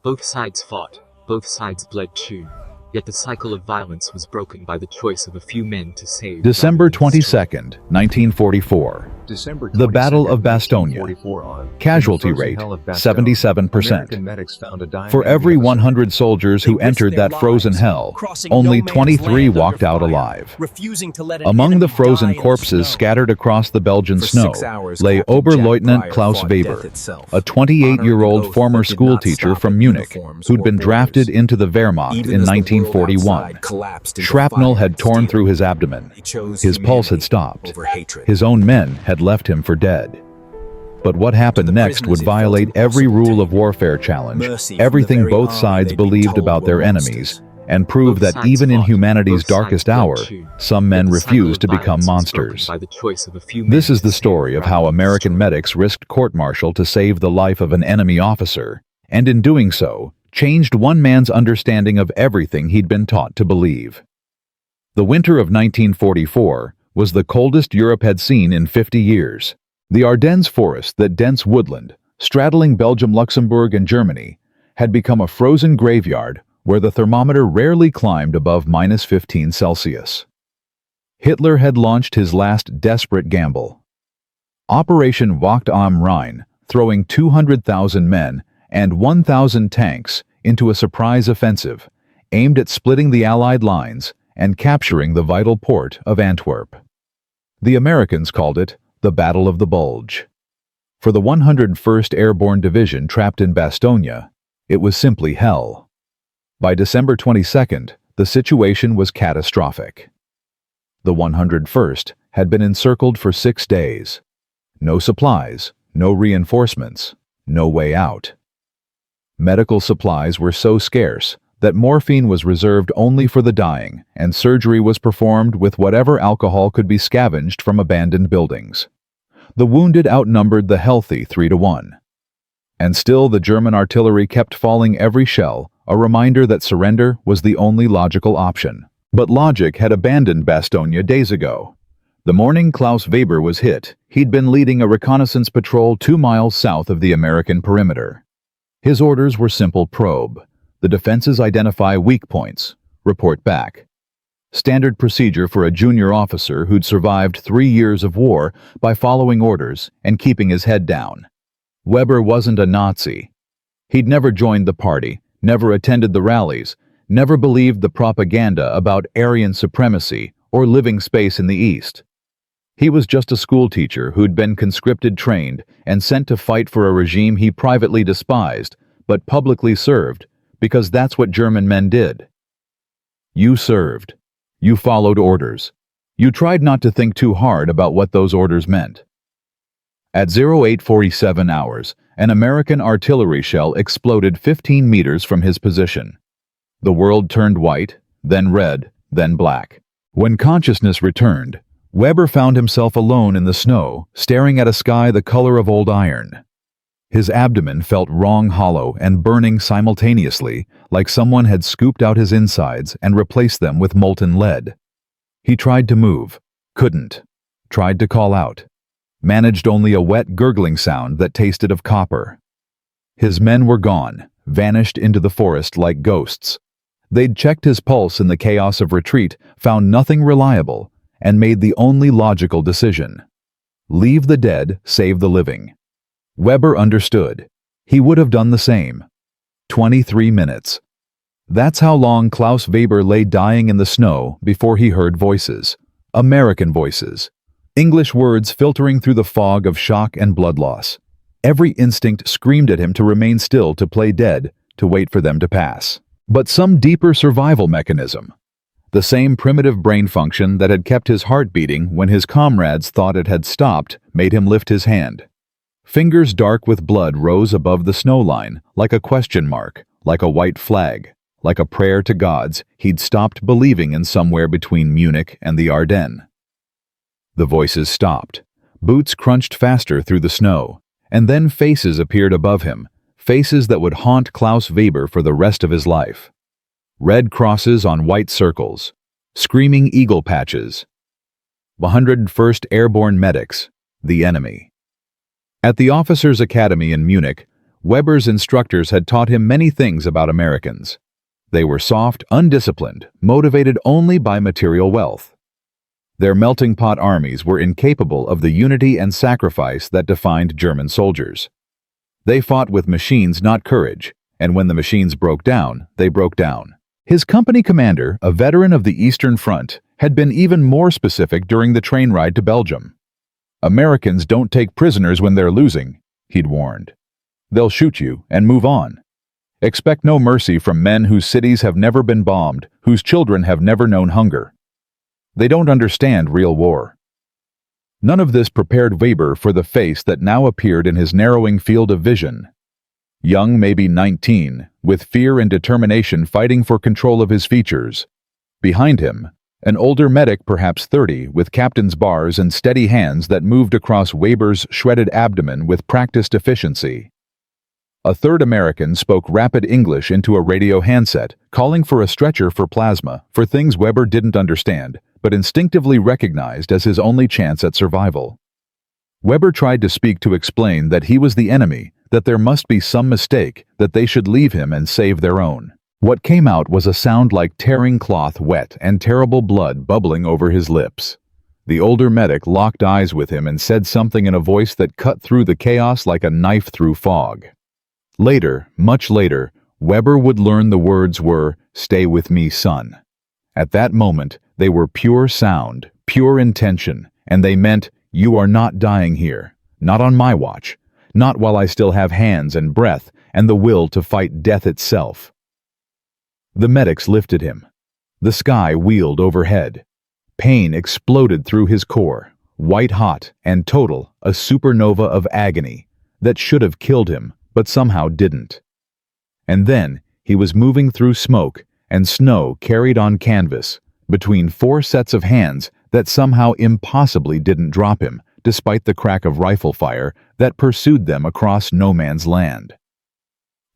Both sides fought, both sides bled too. Yet the cycle of violence was broken by the choice of a few men to save. December 22nd, 1944. The Battle of Bastogne. Casualty rate, 77%. For every 100 soldiers who entered that frozen hell, only 23 walked out alive. Among the frozen corpses scattered across the Belgian snow lay Oberleutnant Klaus Weber, a 28-year-old former schoolteacher from Munich who'd been drafted into the Wehrmacht in 1941. Shrapnel had torn through his abdomen. His pulse had stopped. His own men had left him for dead. But what happened next would violate every rule of warfare challenge, everything both sides believed about their enemies, and prove that even in humanity's darkest hour, some men refuse to become monsters. This is the story of how American medics risked court-martial to save the life of an enemy officer, and in doing so, changed one man's understanding of everything he'd been taught to believe. The winter of 1944 was the coldest Europe had seen in 50 years. The Ardennes forest, that dense woodland, straddling Belgium, Luxembourg, and Germany, had become a frozen graveyard where the thermometer rarely climbed above -15 Celsius. Hitler had launched his last desperate gamble. Operation Wacht am Rhein, throwing 200,000 men and 1,000 tanks into a surprise offensive, aimed at splitting the Allied lines and capturing the vital port of Antwerp. The Americans called it the Battle of the Bulge. For the 101st Airborne Division trapped in Bastogne, it was simply hell. By December 22nd, the situation was catastrophic. The 101st had been encircled for 6 days. No supplies, no reinforcements, no way out. Medical supplies were so scarce that morphine was reserved only for the dying, and surgery was performed with whatever alcohol could be scavenged from abandoned buildings. The wounded outnumbered the healthy 3-1. And still the German artillery kept falling every shell, a reminder that surrender was the only logical option. But logic had abandoned Bastogne days ago. The morning Klaus Weber was hit, he'd been leading a reconnaissance patrol 2 miles south of the American perimeter. His orders were simple: probe. The defenses identify weak points. Report back. Standard procedure for a junior officer who'd survived 3 years of war by following orders and keeping his head down. Weber wasn't a Nazi. He'd never joined the party, never attended the rallies, never believed the propaganda about Aryan supremacy or living space in the East. He was just a schoolteacher who'd been conscripted, trained, and sent to fight for a regime he privately despised, but publicly served, because that's what German men did. You served. You followed orders. You tried not to think too hard about what those orders meant. At 0847 hours, an American artillery shell exploded 15 meters from his position. The world turned white, then red, then black. When consciousness returned, Weber found himself alone in the snow, staring at a sky the color of old iron. His abdomen felt wrong, hollow, and burning simultaneously, like someone had scooped out his insides and replaced them with molten lead. He tried to move, couldn't. Tried to call out. Managed only a wet, gurgling sound that tasted of copper. His men were gone, vanished into the forest like ghosts. They'd checked his pulse in the chaos of retreat, found nothing reliable, and made the only logical decision. Leave the dead, save the living. Weber understood. He would have done the same. 23 minutes. That's how long Klaus Weber lay dying in the snow before he heard voices. American voices. English words filtering through the fog of shock and blood loss. Every instinct screamed at him to remain still, to play dead, to wait for them to pass. But some deeper survival mechanism. The same primitive brain function that had kept his heart beating when his comrades thought it had stopped made him lift his hand. Fingers dark with blood rose above the snow line, like a question mark, like a white flag, like a prayer to gods he'd stopped believing in somewhere between Munich and the Ardennes. The voices stopped. Boots crunched faster through the snow, and then faces appeared above him, faces that would haunt Klaus Weber for the rest of his life. Red crosses on white circles, screaming eagle patches. 101st Airborne Medics, the enemy. At the Officers' Academy in Munich, Weber's instructors had taught him many things about Americans. They were soft, undisciplined, motivated only by material wealth. Their melting pot armies were incapable of the unity and sacrifice that defined German soldiers. They fought with machines, not courage, and when the machines broke down, they broke down. His company commander, a veteran of the Eastern Front, had been even more specific during the train ride to Belgium. "Americans don't take prisoners when they're losing," he'd warned. "They'll shoot you and move on. Expect no mercy from men whose cities have never been bombed, whose children have never known hunger. They don't understand real war." None of this prepared Weber for the face that now appeared in his narrowing field of vision. Young, maybe 19, with fear and determination fighting for control of his features. Behind him, an older medic, perhaps 30, with captain's bars and steady hands that moved across Weber's shredded abdomen with practiced efficiency. A third American spoke rapid English into a radio handset, calling for a stretcher for plasma, for things Weber didn't understand, but instinctively recognized as his only chance at survival. Weber tried to speak to explain that he was the enemy, that there must be some mistake, that they should leave him and save their own. What came out was a sound like tearing cloth wet and terrible blood bubbling over his lips. The older medic locked eyes with him and said something in a voice that cut through the chaos like a knife through fog. Later, much later, Weber would learn the words were, "Stay with me, son." At that moment, they were pure sound, pure intention, and they meant, "You are not dying here, not on my watch, not while I still have hands and breath and the will to fight death itself." The medics lifted him. The sky wheeled overhead. Pain exploded through his core, white-hot and total, a supernova of agony that should have killed him, but somehow didn't. And then he was moving through smoke and snow carried on canvas, between four sets of hands that somehow impossibly didn't drop him, despite the crack of rifle fire that pursued them across no man's land.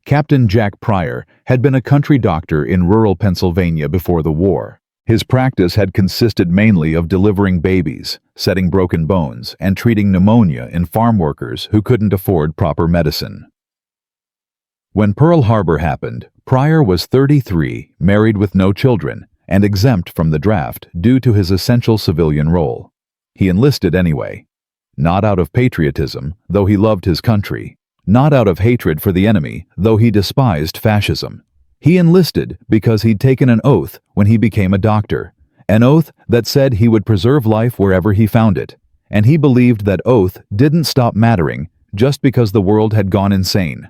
Captain Jack Pryor had been a country doctor in rural Pennsylvania before the war. His practice had consisted mainly of delivering babies, setting broken bones, and treating pneumonia in farm workers who couldn't afford proper medicine. When Pearl Harbor happened, Pryor was 33, married with no children, and exempt from the draft due to his essential civilian role. He enlisted anyway. Not out of patriotism, though he loved his country. Not out of hatred for the enemy, though he despised fascism. He enlisted because he'd taken an oath when he became a doctor. An oath that said he would preserve life wherever he found it. And he believed that oath didn't stop mattering just because the world had gone insane.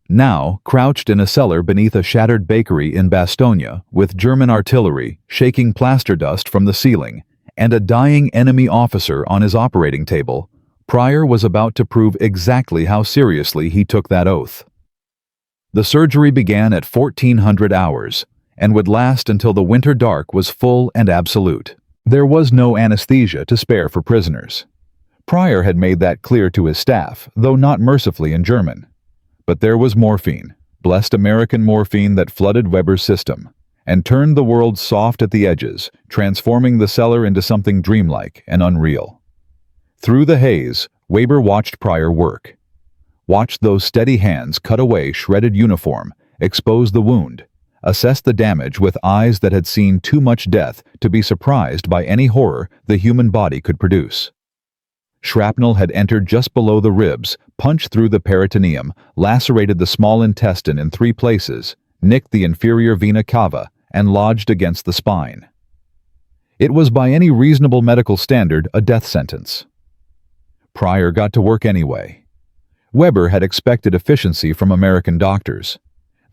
Now, crouched in a cellar beneath a shattered bakery in Bastogne, with German artillery shaking plaster dust from the ceiling, and a dying enemy officer on his operating table, Pryor was about to prove exactly how seriously he took that oath. The surgery began at 1400 hours, and would last until the winter dark was full and absolute. There was no anesthesia to spare for prisoners. Pryor had made that clear to his staff, though not mercifully in German. But there was morphine, blessed American morphine that flooded Weber's system, and turned the world soft at the edges, transforming the cellar into something dreamlike and unreal. Through the haze, Weber watched Pryor work. Watched those steady hands cut away shredded uniform, expose the wound, assess the damage with eyes that had seen too much death to be surprised by any horror the human body could produce. Shrapnel had entered just below the ribs, punched through the peritoneum, lacerated the small intestine in 3 places, nicked the inferior vena cava, and lodged against the spine. It was by any reasonable medical standard a death sentence. Pryor got to work anyway. Weber had expected efficiency from American doctors.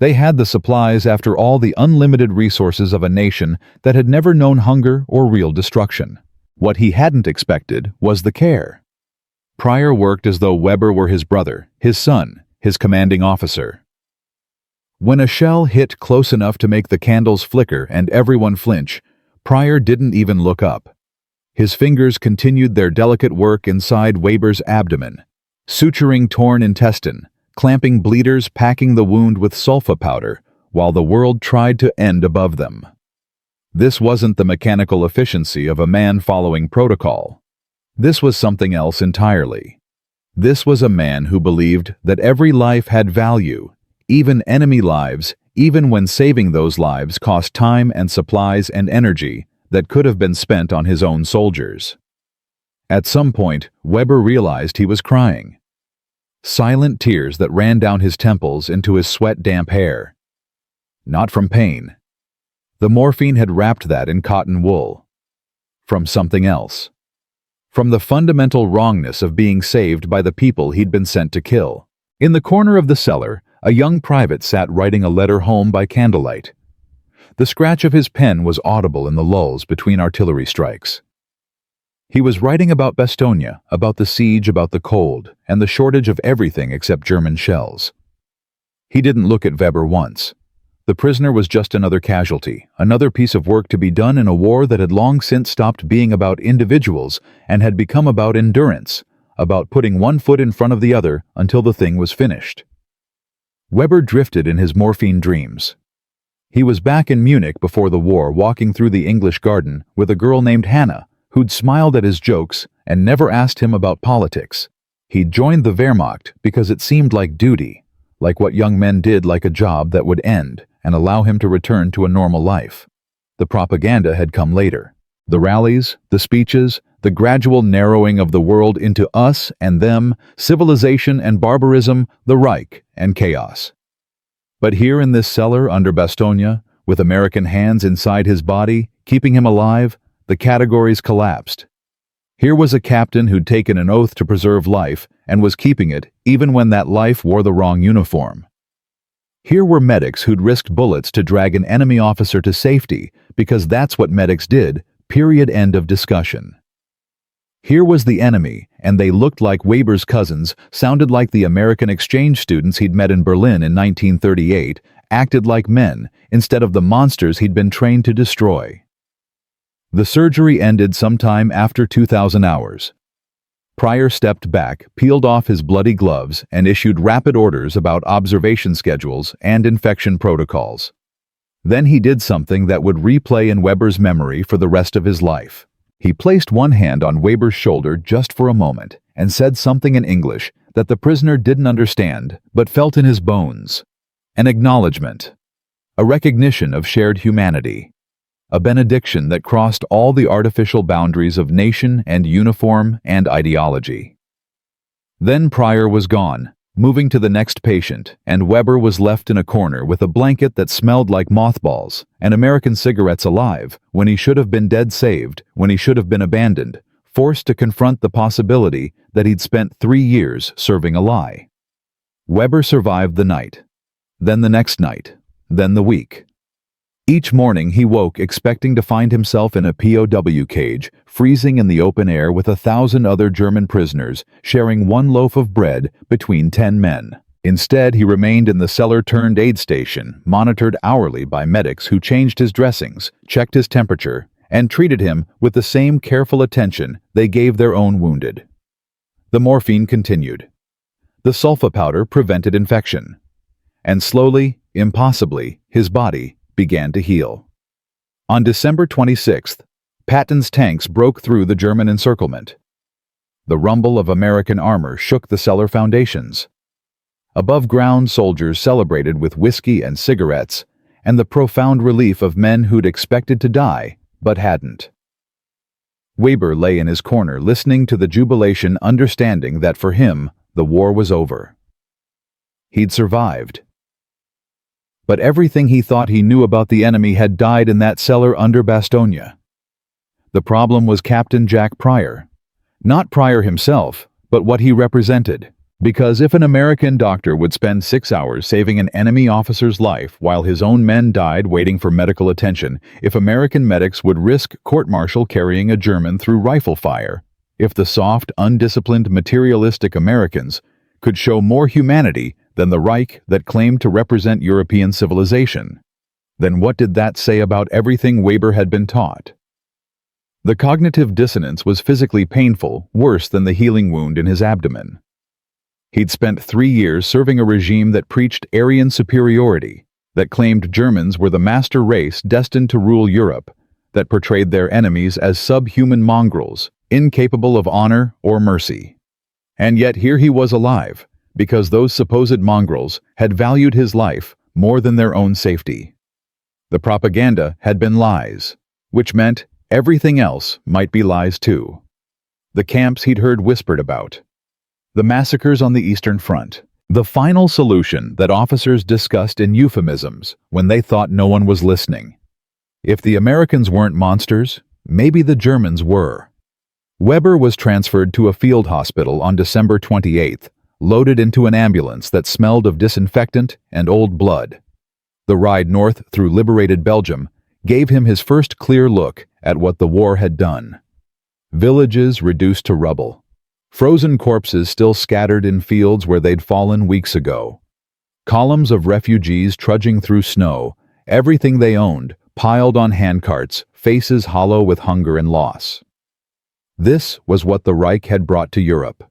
They had the supplies after all the unlimited resources of a nation that had never known hunger or real destruction. What he hadn't expected was the care. Pryor worked as though Weber were his brother, his son, his commanding officer. When a shell hit close enough to make the candles flicker and everyone flinch, Pryor didn't even look up. His fingers continued their delicate work inside Weber's abdomen, suturing torn intestine, clamping bleeders, packing the wound with sulfa powder, while the world tried to end above them. This wasn't the mechanical efficiency of a man following protocol. This was something else entirely. This was a man who believed that every life had value, even enemy lives, even when saving those lives cost time and supplies and energy that could have been spent on his own soldiers. At some point, Weber realized he was crying. Silent tears that ran down his temples into his sweat-damp hair. Not from pain. The morphine had wrapped that in cotton wool. From something else. From the fundamental wrongness of being saved by the people he'd been sent to kill. In the corner of the cellar, a young private sat writing a letter home by candlelight. The scratch of his pen was audible in the lulls between artillery strikes. He was writing about Bastogne, about the siege, about the cold, and the shortage of everything except German shells. He didn't look at Weber once. The prisoner was just another casualty, another piece of work to be done in a war that had long since stopped being about individuals and had become about endurance, about putting one foot in front of the other until the thing was finished. Weber drifted in his morphine dreams. He was back in Munich before the war, walking through the English garden with a girl named Hannah, who'd smiled at his jokes and never asked him about politics. He'd joined the Wehrmacht because it seemed like duty, like what young men did, like a job that would end and allow him to return to a normal life. The propaganda had come later. The rallies, the speeches, the gradual narrowing of the world into us and them, civilization and barbarism, the Reich and chaos. But here in this cellar under Bastogne, with American hands inside his body, keeping him alive, the categories collapsed. Here was a captain who'd taken an oath to preserve life and was keeping it even when that life wore the wrong uniform. Here were medics who'd risked bullets to drag an enemy officer to safety because that's what medics did, period, end of discussion. Here was the enemy, and they looked like Weber's cousins, sounded like the American exchange students he'd met in Berlin in 1938, acted like men instead of the monsters he'd been trained to destroy. The surgery ended sometime after 2,000 hours. Pryor stepped back, peeled off his bloody gloves, and issued rapid orders about observation schedules and infection protocols. Then he did something that would replay in Weber's memory for the rest of his life. He placed one hand on Weber's shoulder just for a moment and said something in English that the prisoner didn't understand but felt in his bones. An acknowledgement. A recognition of shared humanity. A benediction that crossed all the artificial boundaries of nation and uniform and ideology. Then Pryor was gone, moving to the next patient, and Weber was left in a corner with a blanket that smelled like mothballs and American cigarettes alive, when he should have been dead, saved, when he should have been abandoned, forced to confront the possibility that he'd spent 3 years serving a lie. Weber survived the night, then the next night, then the week. Each morning he woke expecting to find himself in a POW cage, freezing in the open air with 1,000 other German prisoners, sharing one loaf of bread between 10 men. Instead, he remained in the cellar-turned-aid station, monitored hourly by medics who changed his dressings, checked his temperature, and treated him with the same careful attention they gave their own wounded. The morphine continued. The sulfa powder prevented infection. And slowly, impossibly, his body began to heal. On December 26th, Patton's tanks broke through the German encirclement. The rumble of American armor shook the cellar foundations. Above ground, soldiers celebrated with whiskey and cigarettes, and the profound relief of men who'd expected to die, but hadn't. Weber lay in his corner listening to the jubilation, understanding that for him, the war was over. He'd survived. But everything he thought he knew about the enemy had died in that cellar under Bastogne. The problem was Captain Jack Pryor. Not Pryor himself, but what he represented. Because if an American doctor would spend 6 hours saving an enemy officer's life while his own men died waiting for medical attention, if American medics would risk court-martial carrying a German through rifle fire, if the soft, undisciplined, materialistic Americans could show more humanity than the Reich that claimed to represent European civilization, then what did that say about everything Weber had been taught? The cognitive dissonance was physically painful, worse than the healing wound in his abdomen. He'd spent 3 years serving a regime that preached Aryan superiority, that claimed Germans were the master race destined to rule Europe, that portrayed their enemies as subhuman mongrels, incapable of honor or mercy. And yet here he was alive, because those supposed mongrels had valued his life more than their own safety. The propaganda had been lies, which meant everything else might be lies too. The camps he'd heard whispered about. The massacres on the Eastern Front. The final solution that officers discussed in euphemisms when they thought no one was listening. If the Americans weren't monsters, maybe the Germans were. Weber was transferred to a field hospital on December 28th, loaded into an ambulance that smelled of disinfectant and old blood. The ride north through liberated Belgium gave him his first clear look at what the war had done. Villages reduced to rubble. Frozen corpses still scattered in fields where they'd fallen weeks ago. Columns of refugees trudging through snow, everything they owned piled on handcarts, faces hollow with hunger and loss. This was what the Reich had brought to Europe.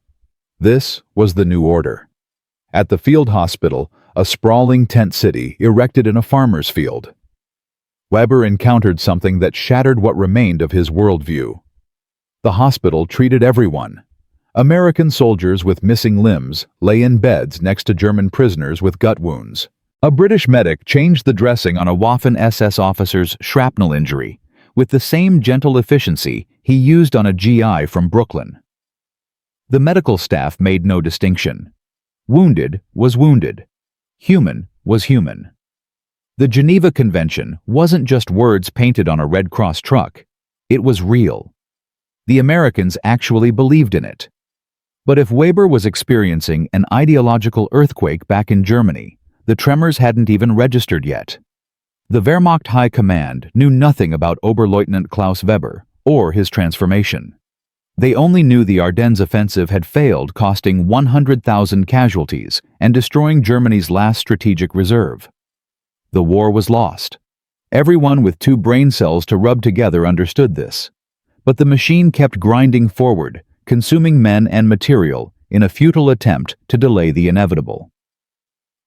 This was the new order. At the field hospital, a sprawling tent city erected in a farmer's field. Weber encountered something that shattered what remained of his worldview. The hospital treated everyone. American soldiers with missing limbs lay in beds next to German prisoners with gut wounds. A British medic changed the dressing on a Waffen-SS officer's shrapnel injury with the same gentle efficiency he used on a GI from Brooklyn. The medical staff made no distinction. Wounded was wounded. Human was human. The Geneva Convention wasn't just words painted on a Red Cross truck. It was real. The Americans actually believed in it. But if Weber was experiencing an ideological earthquake back in Germany, the tremors hadn't even registered yet. The Wehrmacht High Command knew nothing about Oberleutnant Klaus Weber or his transformation. They only knew the Ardennes offensive had failed, costing 100,000 casualties and destroying Germany's last strategic reserve. The war was lost. Everyone with 2 brain cells to rub together understood this. But the machine kept grinding forward, consuming men and material in a futile attempt to delay the inevitable.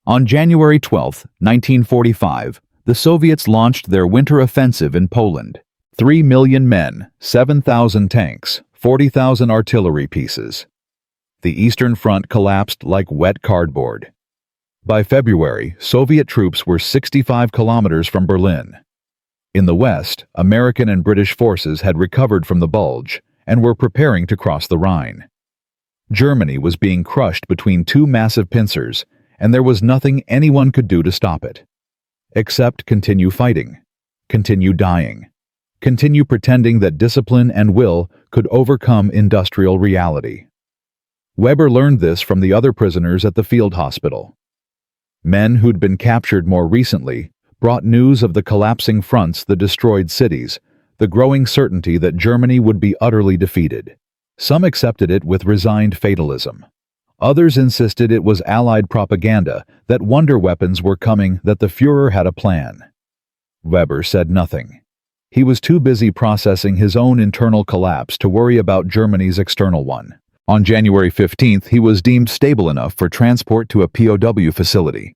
On January 12, 1945, the Soviets launched their winter offensive in Poland. 3 million men, 7,000 tanks, 40,000 artillery pieces. The Eastern Front collapsed like wet cardboard. By February, Soviet troops were 65 kilometers from Berlin. In the west, American and British forces had recovered from the Bulge and were preparing to cross the Rhine. Germany was being crushed between 2 massive pincers, and there was nothing anyone could do to stop it. Except continue fighting, continue dying, continue pretending that discipline and will could overcome industrial reality. Weber learned this from the other prisoners at the field hospital. Men who'd been captured more recently brought news of the collapsing fronts, the destroyed cities, the growing certainty that Germany would be utterly defeated. Some accepted it with resigned fatalism. Others insisted it was Allied propaganda, that wonder weapons were coming, that the Führer had a plan. Weber said nothing. He was too busy processing his own internal collapse to worry about Germany's external one. On January 15th, he was deemed stable enough for transport to a POW facility.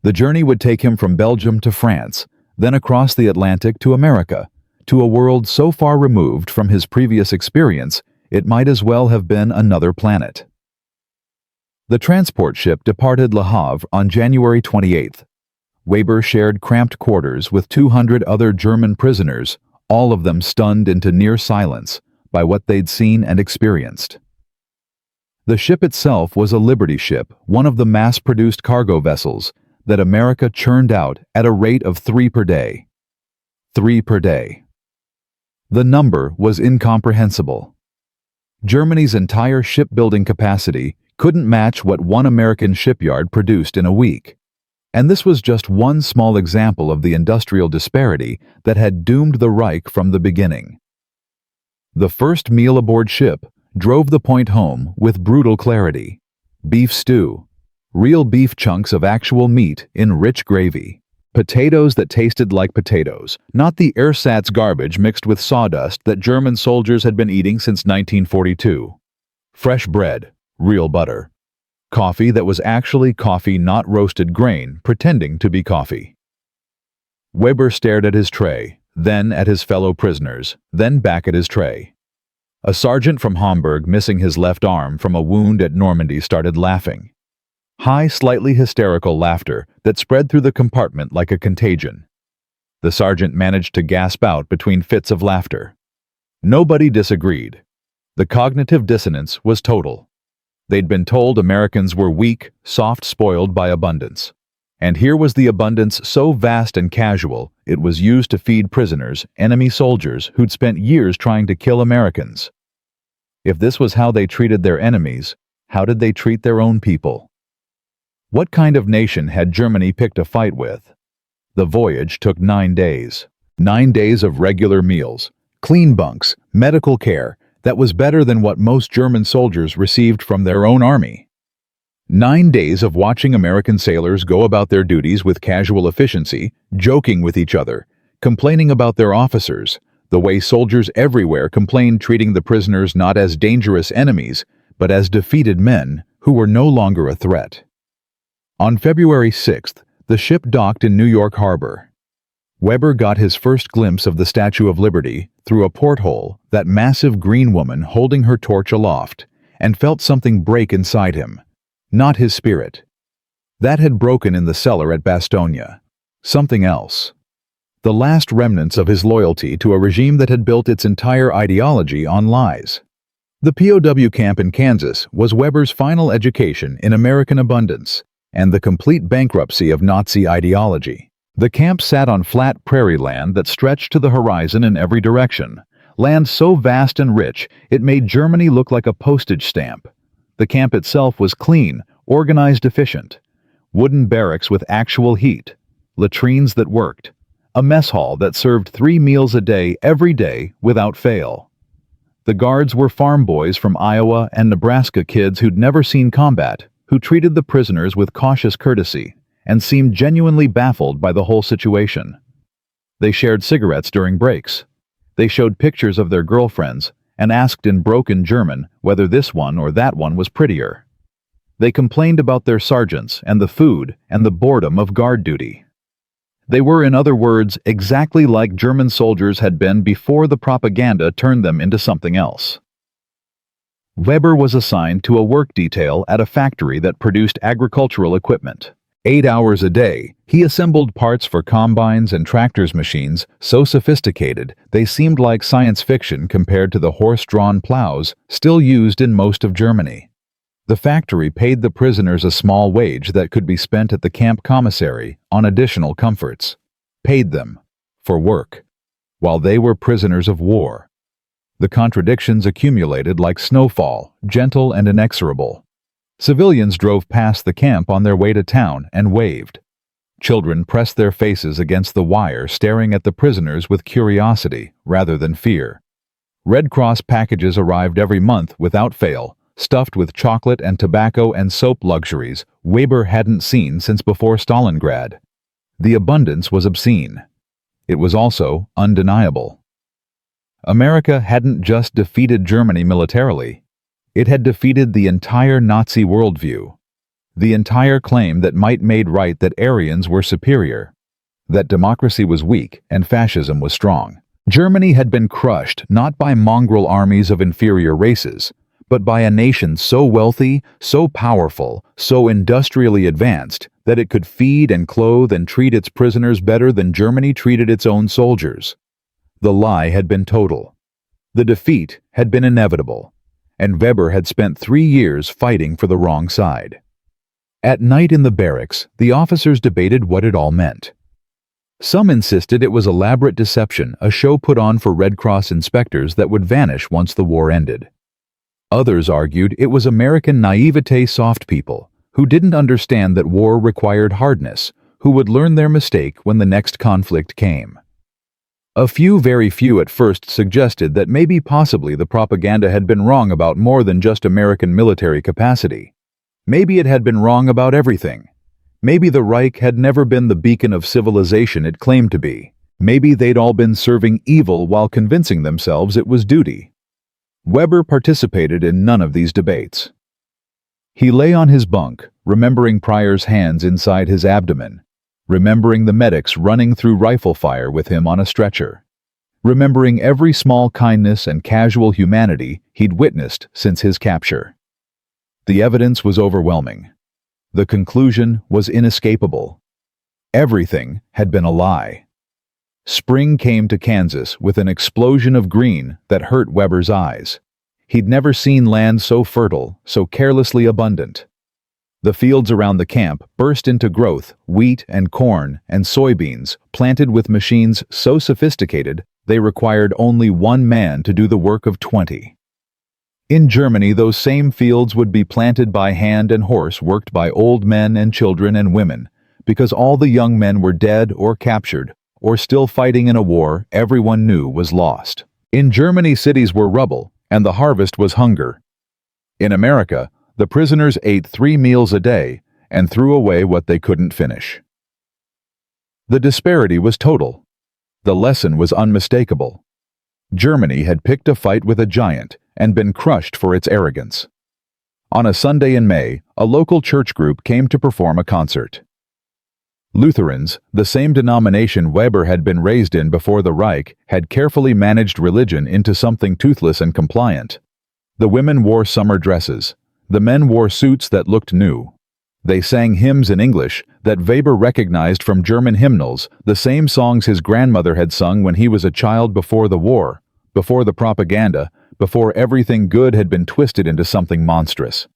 The journey would take him from Belgium to France, then across the Atlantic to America, to a world so far removed from his previous experience, it might as well have been another planet. The transport ship departed Le Havre on January 28th. Weber shared cramped quarters with 200 other German prisoners, all of them stunned into near silence by what they'd seen and experienced. The ship itself was a Liberty ship, one of the mass-produced cargo vessels that America churned out at a rate of 3 per day. 3 per day. The number was incomprehensible. Germany's entire shipbuilding capacity couldn't match what one American shipyard produced in a week. And this was just one small example of the industrial disparity that had doomed the Reich from the beginning. The first meal aboard ship drove the point home with brutal clarity. Beef stew. Real beef chunks of actual meat in rich gravy. Potatoes that tasted like potatoes, not the ersatz garbage mixed with sawdust that German soldiers had been eating since 1942. Fresh bread, real butter. Coffee that was actually coffee, not roasted grain, pretending to be coffee. Weber stared at his tray, then at his fellow prisoners, then back at his tray. A sergeant from Hamburg missing his left arm from a wound at Normandy started laughing. High, slightly hysterical laughter that spread through the compartment like a contagion. The sergeant managed to gasp out between fits of laughter. Nobody disagreed. The cognitive dissonance was total. They'd been told Americans were weak, soft-spoiled by abundance. And here was the abundance so vast and casual, it was used to feed prisoners, enemy soldiers who'd spent years trying to kill Americans. If this was how they treated their enemies, how did they treat their own people? What kind of nation had Germany picked a fight with? The voyage took 9 days. 9 days of regular meals, clean bunks, medical care that was better than what most German soldiers received from their own army. 9 days of watching American sailors go about their duties with casual efficiency, joking with each other, complaining about their officers, the way soldiers everywhere complained, treating the prisoners not as dangerous enemies, but as defeated men who were no longer a threat. On February 6th, the ship docked in New York Harbor. Weber got his first glimpse of the Statue of Liberty through a porthole, that massive green woman holding her torch aloft, and felt something break inside him. Not his spirit. That had broken in the cellar at Bastogne. Something else. The last remnants of his loyalty to a regime that had built its entire ideology on lies. The POW camp in Kansas was Weber's final education in American abundance and the complete bankruptcy of Nazi ideology. The camp sat on flat prairie land that stretched to the horizon in every direction, land so vast and rich it made Germany look like a postage stamp. The camp itself was clean, organized, efficient. Wooden barracks with actual heat, latrines that worked, a mess hall that served 3 meals a day every day without fail. The guards were farm boys from Iowa and Nebraska, kids who'd never seen combat, who treated the prisoners with cautious courtesy and seemed genuinely baffled by the whole situation. They shared cigarettes during breaks. They showed pictures of their girlfriends and asked in broken German whether this one or that one was prettier. They complained about their sergeants and the food and the boredom of guard duty. They were, in other words, exactly like German soldiers had been before the propaganda turned them into something else. Weber was assigned to a work detail at a factory that produced agricultural equipment. 8 hours a day, he assembled parts for combines and tractors, machines so sophisticated they seemed like science fiction compared to the horse-drawn plows still used in most of Germany. The factory paid the prisoners a small wage that could be spent at the camp commissary on additional comforts. Paid them for work, while they were prisoners of war. The contradictions accumulated like snowfall, gentle and inexorable. Civilians drove past the camp on their way to town and waved. Children pressed their faces against the wire, staring at the prisoners with curiosity rather than fear. Red Cross packages arrived every month without fail, stuffed with chocolate and tobacco and soap luxuries Weber hadn't seen since before Stalingrad. The abundance was obscene. It was also undeniable. America hadn't just defeated Germany militarily. It had defeated the entire Nazi worldview. The entire claim that might made right that Aryans were superior, that democracy was weak and fascism was strong. Germany had been crushed not by mongrel armies of inferior races, but by a nation so wealthy, so powerful, so industrially advanced that it could feed and clothe and treat its prisoners better than Germany treated its own soldiers. The lie had been total. The defeat had been inevitable. And Weber had spent 3 years fighting for the wrong side. At night in the barracks, the officers debated what it all meant. Some insisted it was elaborate deception, a show put on for Red Cross inspectors that would vanish once the war ended. Others argued it was American naivete, soft people who didn't understand that war required hardness, who would learn their mistake when the next conflict came. A few, very few at first, suggested that maybe possibly the propaganda had been wrong about more than just American military capacity. Maybe it had been wrong about everything. Maybe the Reich had never been the beacon of civilization it claimed to be. Maybe they'd all been serving evil while convincing themselves it was duty. Weber participated in none of these debates. He lay on his bunk, remembering Pryor's hands inside his abdomen, remembering the medics running through rifle fire with him on a stretcher. remembering every small kindness and casual humanity he'd witnessed since his capture. The evidence was overwhelming. The conclusion was inescapable. Everything had been a lie. Spring came to Kansas with an explosion of green that hurt Weber's eyes. He'd never seen land so fertile, so carelessly abundant. The fields around the camp burst into growth, wheat and corn and soybeans, planted with machines so sophisticated they required only one man to do the work of 20. In Germany, those same fields would be planted by hand and horse, worked by old men and children and women, because all the young men were dead or captured, or still fighting in a war everyone knew was lost. In Germany, cities were rubble, and the harvest was hunger. In America, the prisoners ate 3 meals a day and threw away what they couldn't finish. The disparity was total. The lesson was unmistakable. Germany had picked a fight with a giant and been crushed for its arrogance. On a Sunday in May, a local church group came to perform a concert. Lutherans, the same denomination Weber had been raised in before the Reich, had carefully managed religion into something toothless and compliant. The women wore summer dresses. The men wore suits that looked new. They sang hymns in English that Weber recognized from German hymnals, the same songs his grandmother had sung when he was a child before the war, before the propaganda, before everything good had been twisted into something monstrous.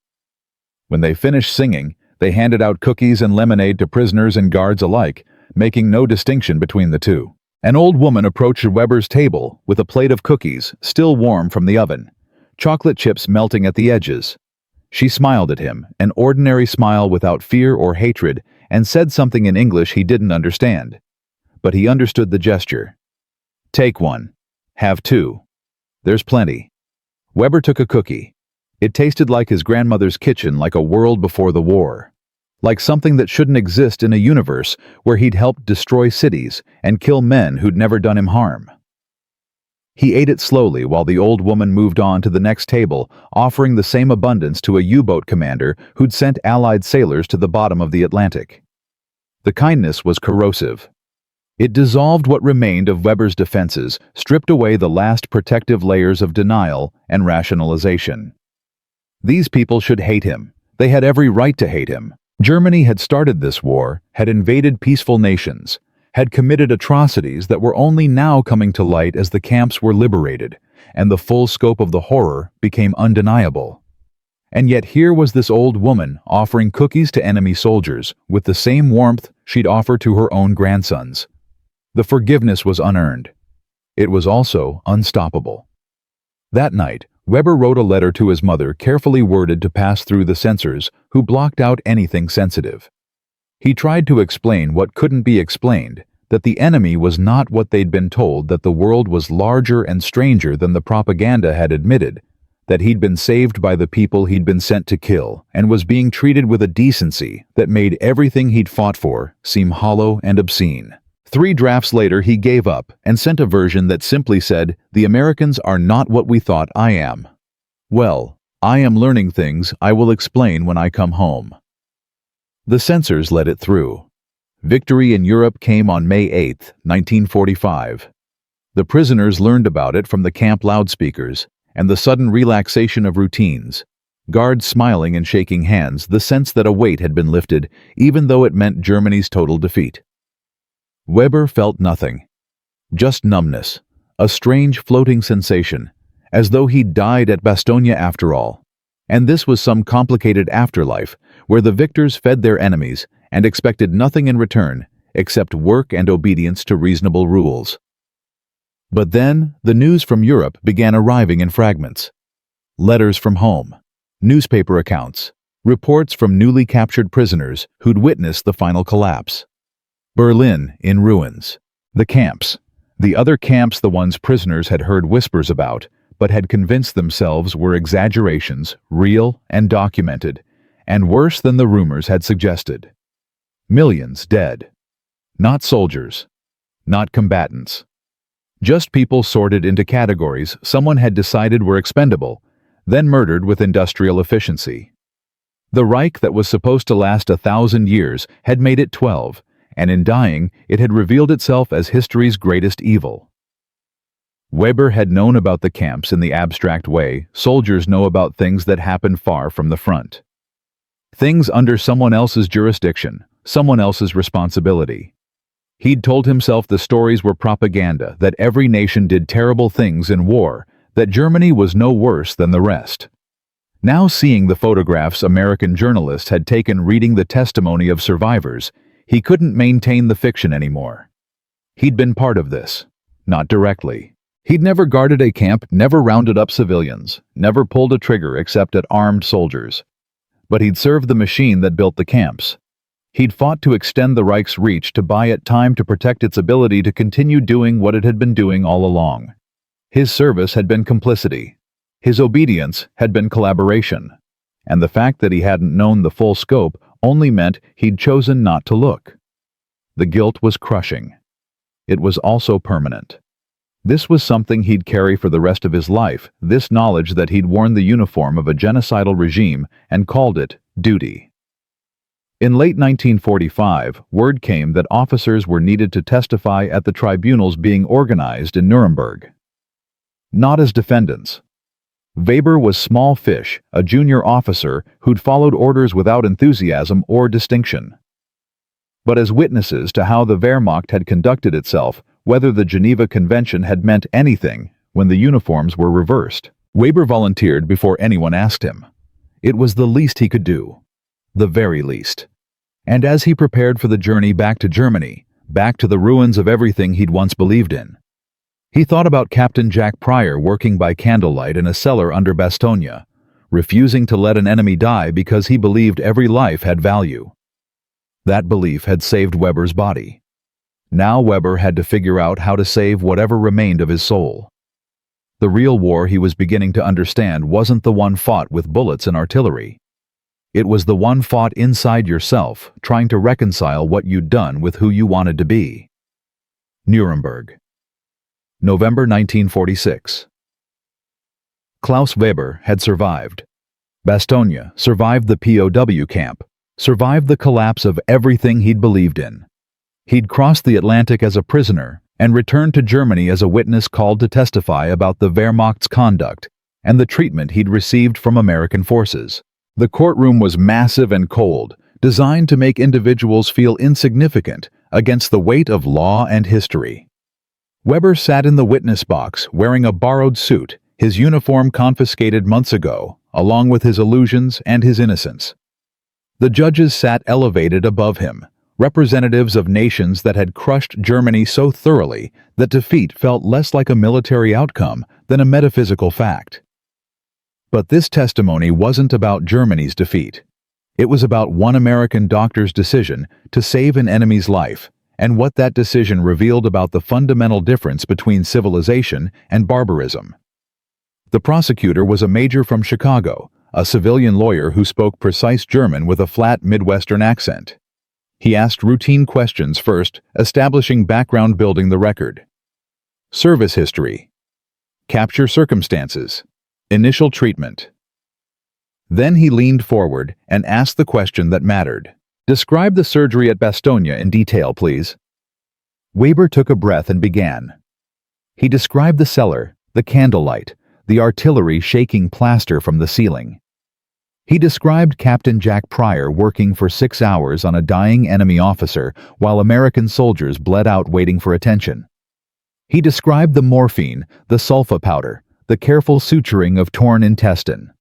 When they finished singing, they handed out cookies and lemonade to prisoners and guards alike, making no distinction between the two. An old woman approached Weber's table with a plate of cookies, still warm from the oven, chocolate chips melting at the edges. She smiled at him, an ordinary smile without fear or hatred, and said something in English he didn't understand. But he understood the gesture. "Take one. Have 2. There's plenty." Weber took a cookie. It tasted like his grandmother's kitchen, like a world before the war. Like something that shouldn't exist in a universe where he'd helped destroy cities and kill men who'd never done him harm. He ate it slowly while the old woman moved on to the next table, offering the same abundance to a U-boat commander who'd sent Allied sailors to the bottom of the Atlantic. The kindness was corrosive. It dissolved what remained of Weber's defenses, stripped away the last protective layers of denial and rationalization. These people should hate him. They had every right to hate him. Germany had started this war, had invaded peaceful nations, had committed atrocities that were only now coming to light as the camps were liberated, and the full scope of the horror became undeniable. And yet here was this old woman offering cookies to enemy soldiers with the same warmth she'd offer to her own grandsons. The forgiveness was unearned. It was also unstoppable. That night, Weber wrote a letter to his mother, carefully worded to pass through the censors who blocked out anything sensitive. He tried to explain what couldn't be explained, that the enemy was not what they'd been told, that the world was larger and stranger than the propaganda had admitted, that he'd been saved by the people he'd been sent to kill, and was being treated with a decency that made everything he'd fought for seem hollow and obscene. 3 drafts later, he gave up and sent a version that simply said, "The Americans are not what we thought I am. Well, I am learning things I will explain when I come home." The censors let it through. Victory in Europe came on May 8, 1945. The prisoners learned about it from the camp loudspeakers, and the sudden relaxation of routines. Guards smiling and shaking hands, the sense that a weight had been lifted, even though it meant Germany's total defeat. Weber felt nothing. Just numbness, a strange floating sensation, as though he'd died at Bastogne after all. And this was some complicated afterlife, where the victors fed their enemies and expected nothing in return except work and obedience to reasonable rules. But then, the news from Europe began arriving in fragments. Letters from home, newspaper accounts, reports from newly captured prisoners who'd witnessed the final collapse. Berlin in ruins. The camps. The other camps, the ones prisoners had heard whispers about, but had convinced themselves were exaggerations, real and documented, and worse than the rumors had suggested. Millions dead. Not soldiers. Not combatants. Just people sorted into categories someone had decided were expendable, then murdered with industrial efficiency. The Reich that was supposed to last 1,000 years had made it 12, and in dying, it had revealed itself as history's greatest evil. Weber had known about the camps in the abstract way soldiers know about things that happen far from the front. Things under someone else's jurisdiction, someone else's responsibility. He'd told himself the stories were propaganda, that every nation did terrible things in war, that Germany was no worse than the rest. Now seeing the photographs American journalists had taken reading the testimony of survivors, he couldn't maintain the fiction anymore. He'd been part of this, not directly. He'd never guarded a camp, never rounded up civilians, never pulled a trigger except at armed soldiers. But he'd served the machine that built the camps. He'd fought to extend the Reich's reach, to buy it time to protect its ability to continue doing what it had been doing all along. His service had been complicity. His obedience had been collaboration. And the fact that he hadn't known the full scope only meant he'd chosen not to look. The guilt was crushing. It was also permanent. This was something he'd carry for the rest of his life, this knowledge that he'd worn the uniform of a genocidal regime and called it duty. In late 1945, word came that officers were needed to testify at the tribunals being organized in Nuremberg. Not as defendants. Weber was small fish, a junior officer who'd followed orders without enthusiasm or distinction. But as witnesses to how the Wehrmacht had conducted itself, whether the Geneva Convention had meant anything when the uniforms were reversed. Weber volunteered before anyone asked him. It was the least he could do. The very least. And as he prepared for the journey back to Germany, back to the ruins of everything he'd once believed in, he thought about Captain Jack Pryor working by candlelight in a cellar under Bastogne, refusing to let an enemy die because he believed every life had value. That belief had saved Weber's body. Now Weber had to figure out how to save whatever remained of his soul. The real war he was beginning to understand wasn't the one fought with bullets and artillery. It was the one fought inside yourself, trying to reconcile what you'd done with who you wanted to be. Nuremberg. November 1946. Klaus Weber had survived. Bastogne survived the POW camp, survived the collapse of everything he'd believed in. He'd crossed the Atlantic as a prisoner and returned to Germany as a witness called to testify about the Wehrmacht's conduct and the treatment he'd received from American forces. The courtroom was massive and cold, designed to make individuals feel insignificant against the weight of law and history. Weber sat in the witness box wearing a borrowed suit, his uniform confiscated months ago, along with his illusions and his innocence. The judges sat elevated above him, representatives of nations that had crushed Germany so thoroughly that defeat felt less like a military outcome than a metaphysical fact. But this testimony wasn't about Germany's defeat. It was about one American doctor's decision to save an enemy's life, and what that decision revealed about the fundamental difference between civilization and barbarism. The prosecutor was a major from Chicago, a civilian lawyer who spoke precise German with a flat Midwestern accent. He asked routine questions first, establishing background, building the record. Service history. Capture circumstances. Initial treatment. Then he leaned forward and asked the question that mattered. Describe the surgery at Bastogne in detail, please. Weber took a breath and began. He described the cellar, the candlelight, the artillery shaking plaster from the ceiling. He described Captain Jack Pryor working for 6 hours on a dying enemy officer while American soldiers bled out waiting for attention. He described the morphine, the sulfa powder, the careful suturing of torn intestine.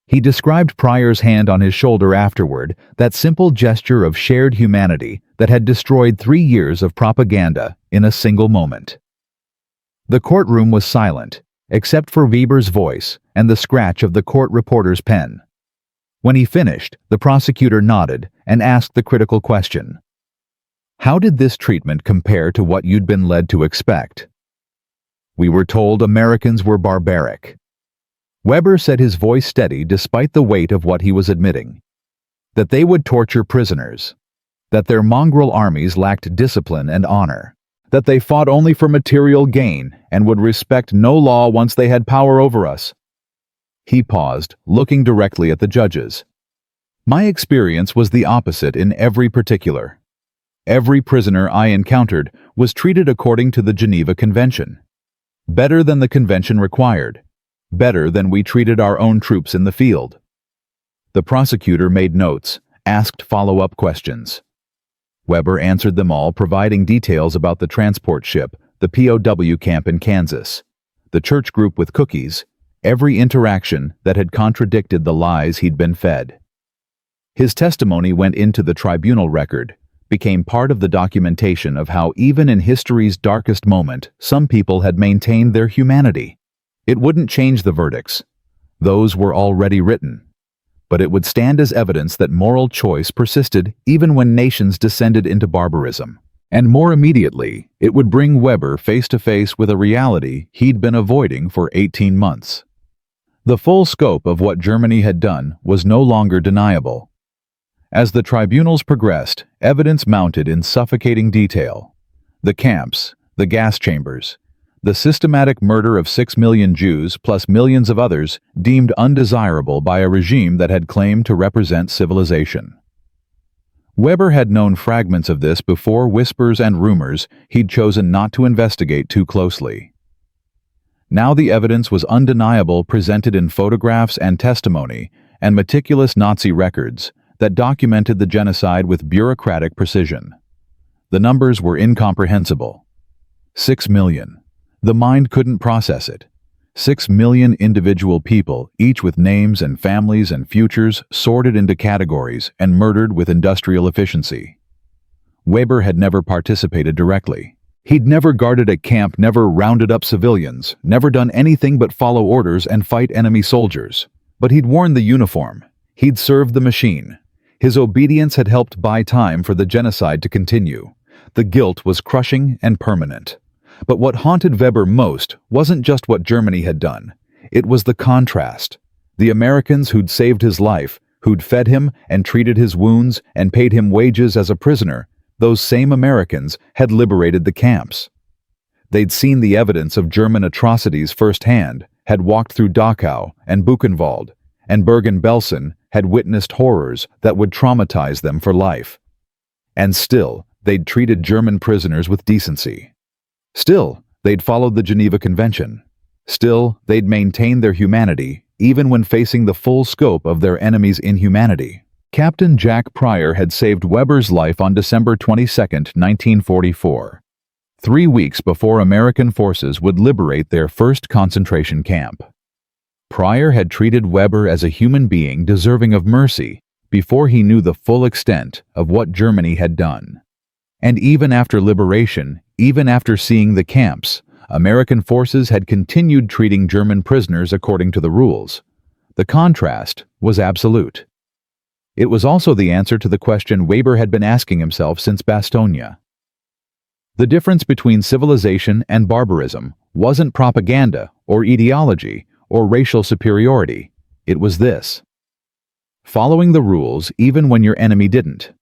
He described Pryor's hand on his shoulder afterward, that simple gesture of shared humanity that had destroyed 3 years of propaganda in a single moment. The courtroom was silent, except for Weber's voice and the scratch of the court reporter's pen. When he finished, the prosecutor nodded and asked the critical question. How did this treatment compare to what you'd been led to expect? We were told Americans were barbaric. Weber said, his voice steady despite the weight of what he was admitting. That they would torture prisoners. That their mongrel armies lacked discipline and honor. That they fought only for material gain and would respect no law once they had power over us. He paused, looking directly at the judges. My experience was the opposite in every particular. Every prisoner I encountered was treated according to the Geneva Convention. Better than the convention required. Better than we treated our own troops in the field. The prosecutor made notes, asked follow-up questions. Weber answered them all, providing details about the transport ship, the POW camp in Kansas, the church group with cookies, every interaction that had contradicted the lies he'd been fed. His testimony went into the tribunal record, became part of the documentation of how even in history's darkest moment, some people had maintained their humanity. It wouldn't change the verdicts. Those were already written. But it would stand as evidence that moral choice persisted even when nations descended into barbarism. And more immediately, it would bring Weber face to face with a reality he'd been avoiding for 18 months. The full scope of what Germany had done was no longer deniable. As the tribunals progressed, evidence mounted in suffocating detail. The camps, the gas chambers, the systematic murder of 6 million Jews plus millions of others deemed undesirable by a regime that had claimed to represent civilization. Weber had known fragments of this before whispers and rumors he'd chosen not to investigate too closely. Now the evidence was undeniable, presented in photographs and testimony and meticulous Nazi records that documented the genocide with bureaucratic precision. The numbers were incomprehensible. 6 million. The mind couldn't process it. 6 million individual people, each with names and families and futures sorted into categories and murdered with industrial efficiency. Weber had never participated directly. He'd never guarded a camp, never rounded up civilians, never done anything but follow orders and fight enemy soldiers. But he'd worn the uniform. He'd served the machine. His obedience had helped buy time for the genocide to continue. The guilt was crushing and permanent. But what haunted Weber most wasn't just what Germany had done. It was the contrast. The Americans who'd saved his life, who'd fed him and treated his wounds and paid him wages as a prisoner, those same Americans had liberated the camps. They'd seen the evidence of German atrocities firsthand, had walked through Dachau and Buchenwald, and Bergen-Belsen had witnessed horrors that would traumatize them for life. And still, they'd treated German prisoners with decency. Still, they'd followed the Geneva Convention. Still, they'd maintained their humanity, even when facing the full scope of their enemies' inhumanity. Captain Jack Pryor had saved Weber's life on December 22, 1944, 3 weeks before American forces would liberate their first concentration camp. Pryor had treated Weber as a human being deserving of mercy before he knew the full extent of what Germany had done. And even after liberation, even after seeing the camps, American forces had continued treating German prisoners according to the rules. The contrast was absolute. It was also the answer to the question Weber had been asking himself since Bastogne. The difference between civilization and barbarism wasn't propaganda or ideology or racial superiority. It was this: following the rules even when your enemy didn't.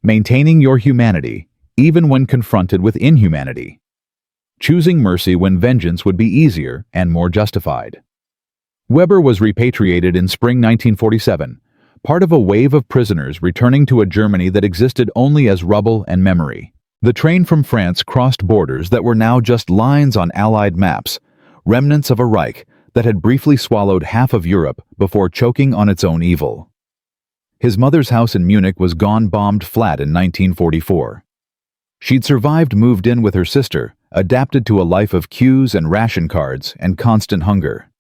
Maintaining your humanity even when confronted with inhumanity. Choosing mercy when vengeance would be easier and more justified. Weber was repatriated in spring 1947, part of a wave of prisoners returning to a Germany that existed only as rubble and memory. The train from France crossed borders that were now just lines on Allied maps, remnants of a Reich that had briefly swallowed half of Europe before choking on its own evil. His mother's house in Munich was gone, bombed flat in 1944. She'd survived, moved in with her sister, adapted to a life of queues and ration cards and constant hunger.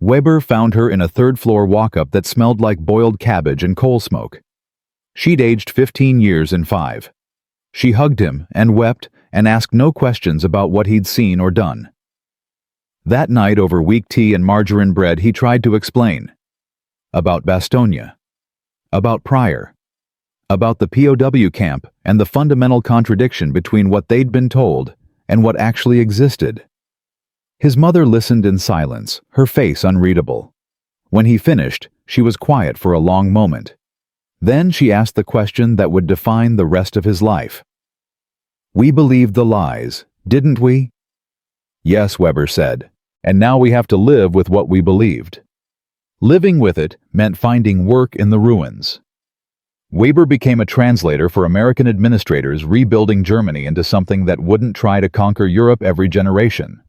Weber found her in a third-floor walk-up that smelled like boiled cabbage and coal smoke. She'd aged 15 years in 5. She hugged him and wept and asked no questions about what he'd seen or done. That night, over weak tea and margarine bread, he tried to explain. About Bastogne. About Pryor. About the POW camp and the fundamental contradiction between what they'd been told and what actually existed. His mother listened in silence, her face unreadable. When he finished, she was quiet for a long moment. Then she asked the question that would define the rest of his life. We believed the lies, didn't we? Yes, Weber said, and now we have to live with what we believed. Living with it meant finding work in the ruins. Weber became a translator for American administrators rebuilding Germany into something that wouldn't try to conquer Europe every generation.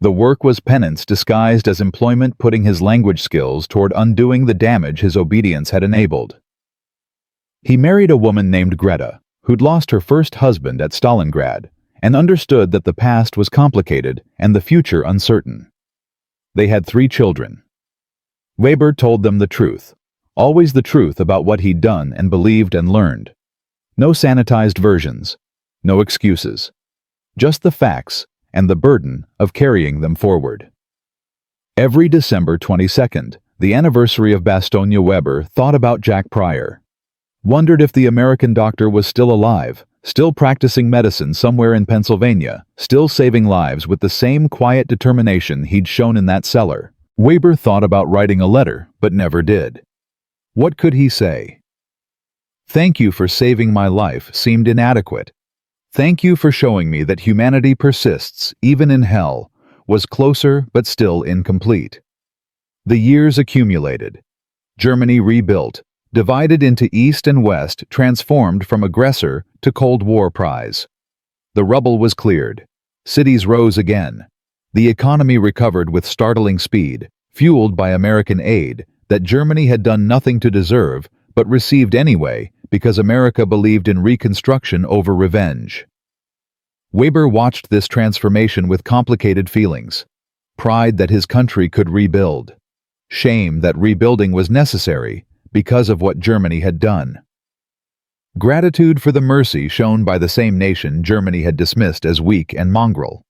The work was penance disguised as employment, putting his language skills toward undoing the damage his obedience had enabled. He married a woman named Greta, who'd lost her first husband at Stalingrad, and understood that the past was complicated and the future uncertain. They had 3 children. Weber told them the truth, always the truth about what he'd done and believed and learned. No sanitized versions, no excuses, just the facts and the burden of carrying them forward. Every December 22nd, the anniversary of Bastogne, Weber thought about Jack Pryor. Wondered if the American doctor was still alive, still practicing medicine somewhere in Pennsylvania, still saving lives with the same quiet determination he'd shown in that cellar. Weber thought about writing a letter, but never did. What could he say? "Thank you for saving my life" seemed inadequate. "Thank you for showing me that humanity persists, even in hell," was closer but still incomplete. The years accumulated. Germany rebuilt, divided into East and West, transformed from aggressor to Cold War prize. The rubble was cleared. Cities rose again. The economy recovered with startling speed, fueled by American aid that Germany had done nothing to deserve, but received anyway because America believed in reconstruction over revenge. Weber watched this transformation with complicated feelings. Pride that his country could rebuild. Shame that rebuilding was necessary because of what Germany had done. Gratitude for the mercy shown by the same nation Germany had dismissed as weak and mongrel.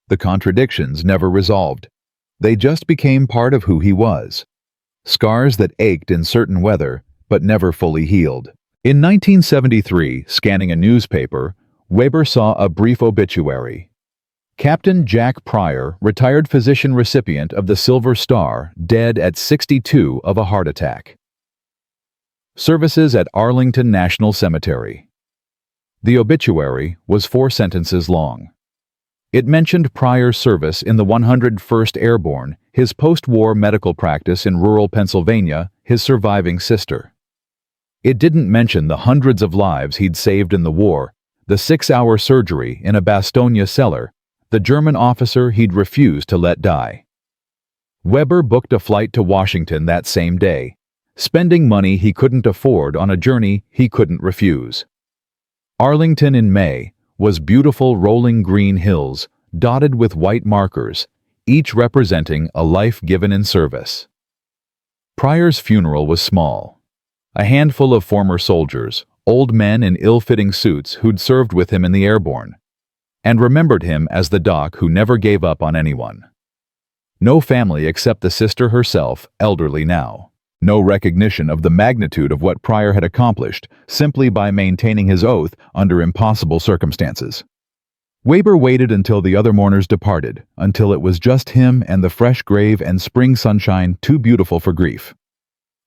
The contradictions never resolved. They just became part of who he was. Scars that ached in certain weather, but never fully healed. In 1973, scanning a newspaper, Weber saw a brief obituary. Captain Jack Pryor, retired physician recipient of the Silver Star, dead at 62 of a heart attack. Services at Arlington National Cemetery. The obituary was 4 sentences long. It mentioned Pryor's service in the 101st Airborne, his post-war medical practice in rural Pennsylvania, his surviving sister. It didn't mention the hundreds of lives he'd saved in the war, the 6-hour surgery in a Bastogne cellar, the German officer he'd refused to let die. Weber booked a flight to Washington that same day, spending money he couldn't afford on a journey he couldn't refuse. Arlington in May was beautiful rolling green hills, dotted with white markers, each representing a life given in service. Pryor's funeral was small. A handful of former soldiers, old men in ill-fitting suits who'd served with him in the Airborne, and remembered him as the doc who never gave up on anyone. No family except the sister herself, elderly now. No recognition of the magnitude of what Pryor had accomplished simply by maintaining his oath under impossible circumstances. Weber waited until the other mourners departed, until it was just him and the fresh grave and spring sunshine too beautiful for grief.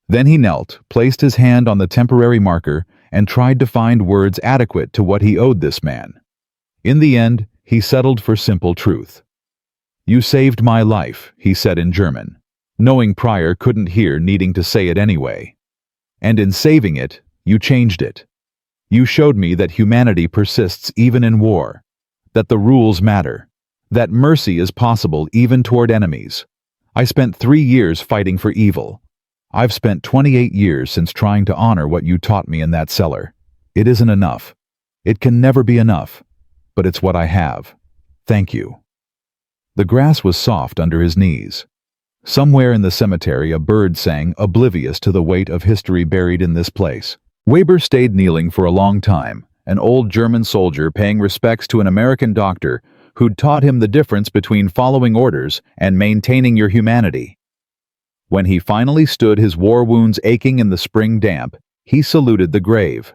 Then he knelt, placed his hand on the temporary marker, and tried to find words adequate to what he owed this man. In the end, he settled for simple truth. "You saved my life," he said in German, knowing Pryor couldn't hear, needing to say it anyway. "And in saving it, you changed it. You showed me that humanity persists even in war, that the rules matter, that mercy is possible even toward enemies. I spent 3 years fighting for evil. I've spent 28 years since trying to honor what you taught me in that cellar. It isn't enough. It can never be enough, but it's what I have. Thank you." The grass was soft under his knees. Somewhere in the cemetery a bird sang, oblivious to the weight of history buried in this place. Weber stayed kneeling for a long time, an old German soldier paying respects to an American doctor who'd taught him the difference between following orders and maintaining your humanity. When he finally stood, his war wounds aching in the spring damp, he saluted the grave.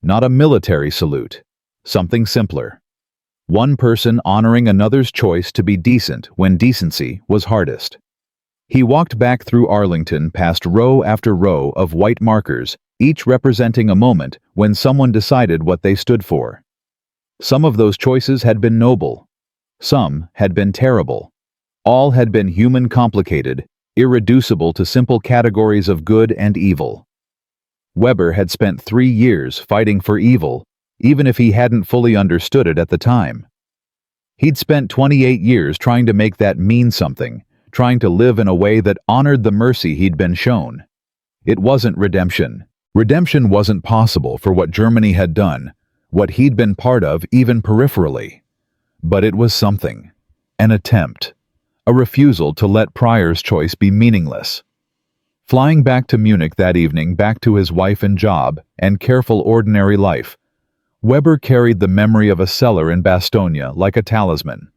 Not a military salute, something simpler. One person honoring another's choice to be decent when decency was hardest. He walked back through Arlington past row after row of white markers, each representing a moment when someone decided what they stood for. Some of those choices had been noble. Some had been terrible. All had been human, complicated, irreducible to simple categories of good and evil. Weber had spent 3 years fighting for evil, even if he hadn't fully understood it at the time. He'd spent 28 years trying to make that mean something, trying to live in a way that honored the mercy he'd been shown. It wasn't redemption. Redemption wasn't possible for what Germany had done, what he'd been part of even peripherally. But it was something. An attempt. A refusal to let Pryor's choice be meaningless. Flying back to Munich that evening, back to his wife and job, and careful ordinary life, Weber carried the memory of a cellar in Bastogne like a talisman.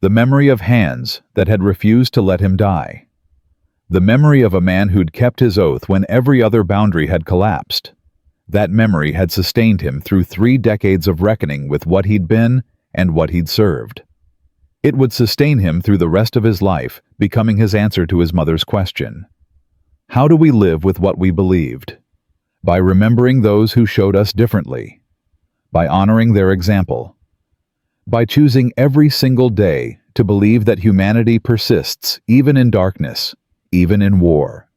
The memory of hands that had refused to let him die. The memory of a man who'd kept his oath when every other boundary had collapsed. That memory had sustained him through 3 decades of reckoning with what he'd been and what he'd served. It would sustain him through the rest of his life, becoming his answer to his mother's question. How do we live with what we believed? By remembering those who showed us differently. By honoring their example. By choosing every single day to believe that humanity persists even in darkness, even in war,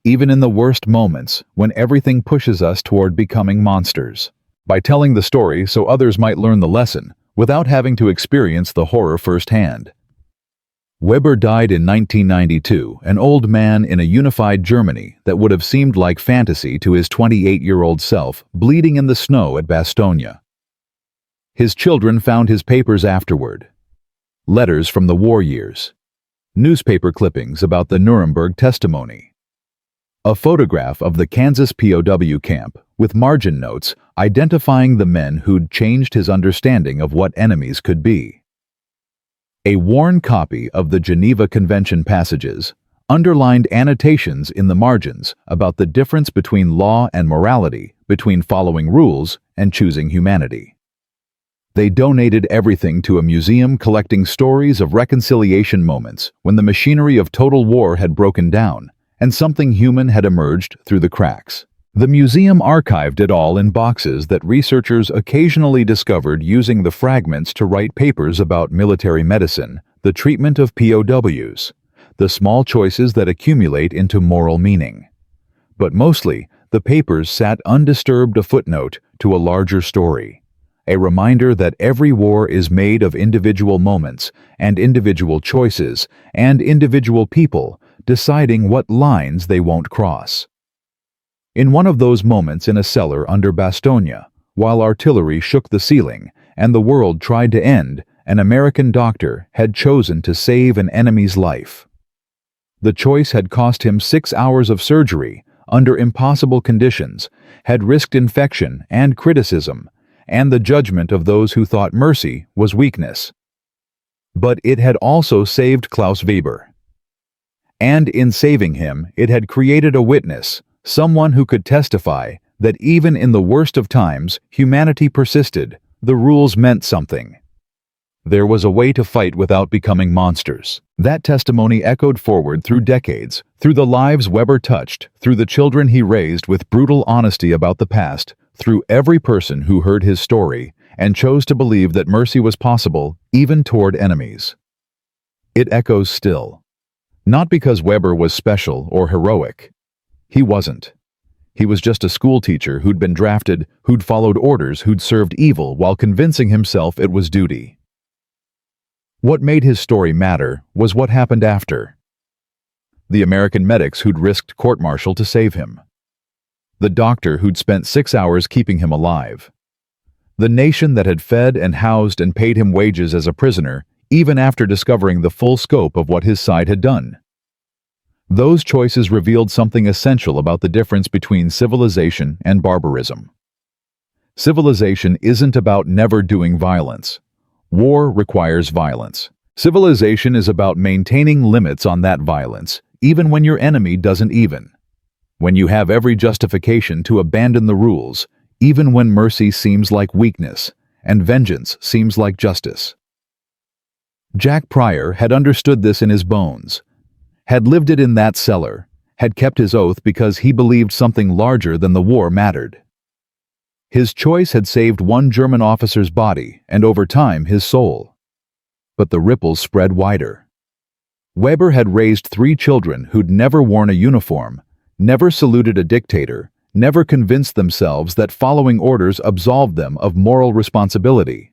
even in the worst moments when everything pushes us toward becoming monsters. By telling the story so others might learn the lesson without having to experience the horror firsthand. Weber died in 1992, an old man in a unified Germany that would have seemed like fantasy to his 28-year-old self, bleeding in the snow at Bastogne. His children found his papers afterward. Letters from the war years. Newspaper clippings about the Nuremberg testimony. A photograph of the Kansas POW camp with margin notes identifying the men who'd changed his understanding of what enemies could be. A worn copy of the Geneva Convention passages, underlined annotations in the margins about the difference between law and morality, between following rules and choosing humanity. They donated everything to a museum collecting stories of reconciliation moments when the machinery of total war had broken down and something human had emerged through the cracks. The museum archived it all in boxes that researchers occasionally discovered using the fragments to write papers about military medicine, the treatment of POWs, the small choices that accumulate into moral meaning. But mostly, the papers sat undisturbed, a footnote to a larger story, a reminder that every war is made of individual moments and individual choices and individual people deciding what lines they won't cross. In one of those moments in a cellar under Bastogne, while artillery shook the ceiling and the world tried to end, an American doctor had chosen to save an enemy's life. The choice had cost him 6 hours of surgery under impossible conditions, had risked infection and criticism, and the judgment of those who thought mercy was weakness. But it had also saved Klaus Weber. And in saving him, it had created a witness, someone who could testify that even in the worst of times, humanity persisted, the rules meant something. There was a way to fight without becoming monsters. That testimony echoed forward through decades, through the lives Weber touched, through the children he raised with brutal honesty about the past, through every person who heard his story and chose to believe that mercy was possible, even toward enemies. It echoes still. Not because Weber was special or heroic. He wasn't. He was just a schoolteacher who'd been drafted, who'd followed orders, who'd served evil while convincing himself it was duty. What made his story matter was what happened after. The American medics who'd risked court-martial to save him. The doctor who'd spent 6 hours keeping him alive. The nation that had fed and housed and paid him wages as a prisoner, even after discovering the full scope of what his side had done. Those choices revealed something essential about the difference between civilization and barbarism. Civilization isn't about never doing violence. War requires violence. Civilization is about maintaining limits on that violence, even when your enemy doesn't even. When you have every justification to abandon the rules, even when mercy seems like weakness and vengeance seems like justice. Jack Pryor had understood this in his bones, had lived it in that cellar, had kept his oath because he believed something larger than the war mattered. His choice had saved one German officer's body and over time his soul. But the ripples spread wider. Weber had raised 3 children who'd never worn a uniform, never saluted a dictator, never convinced themselves that following orders absolved them of moral responsibility.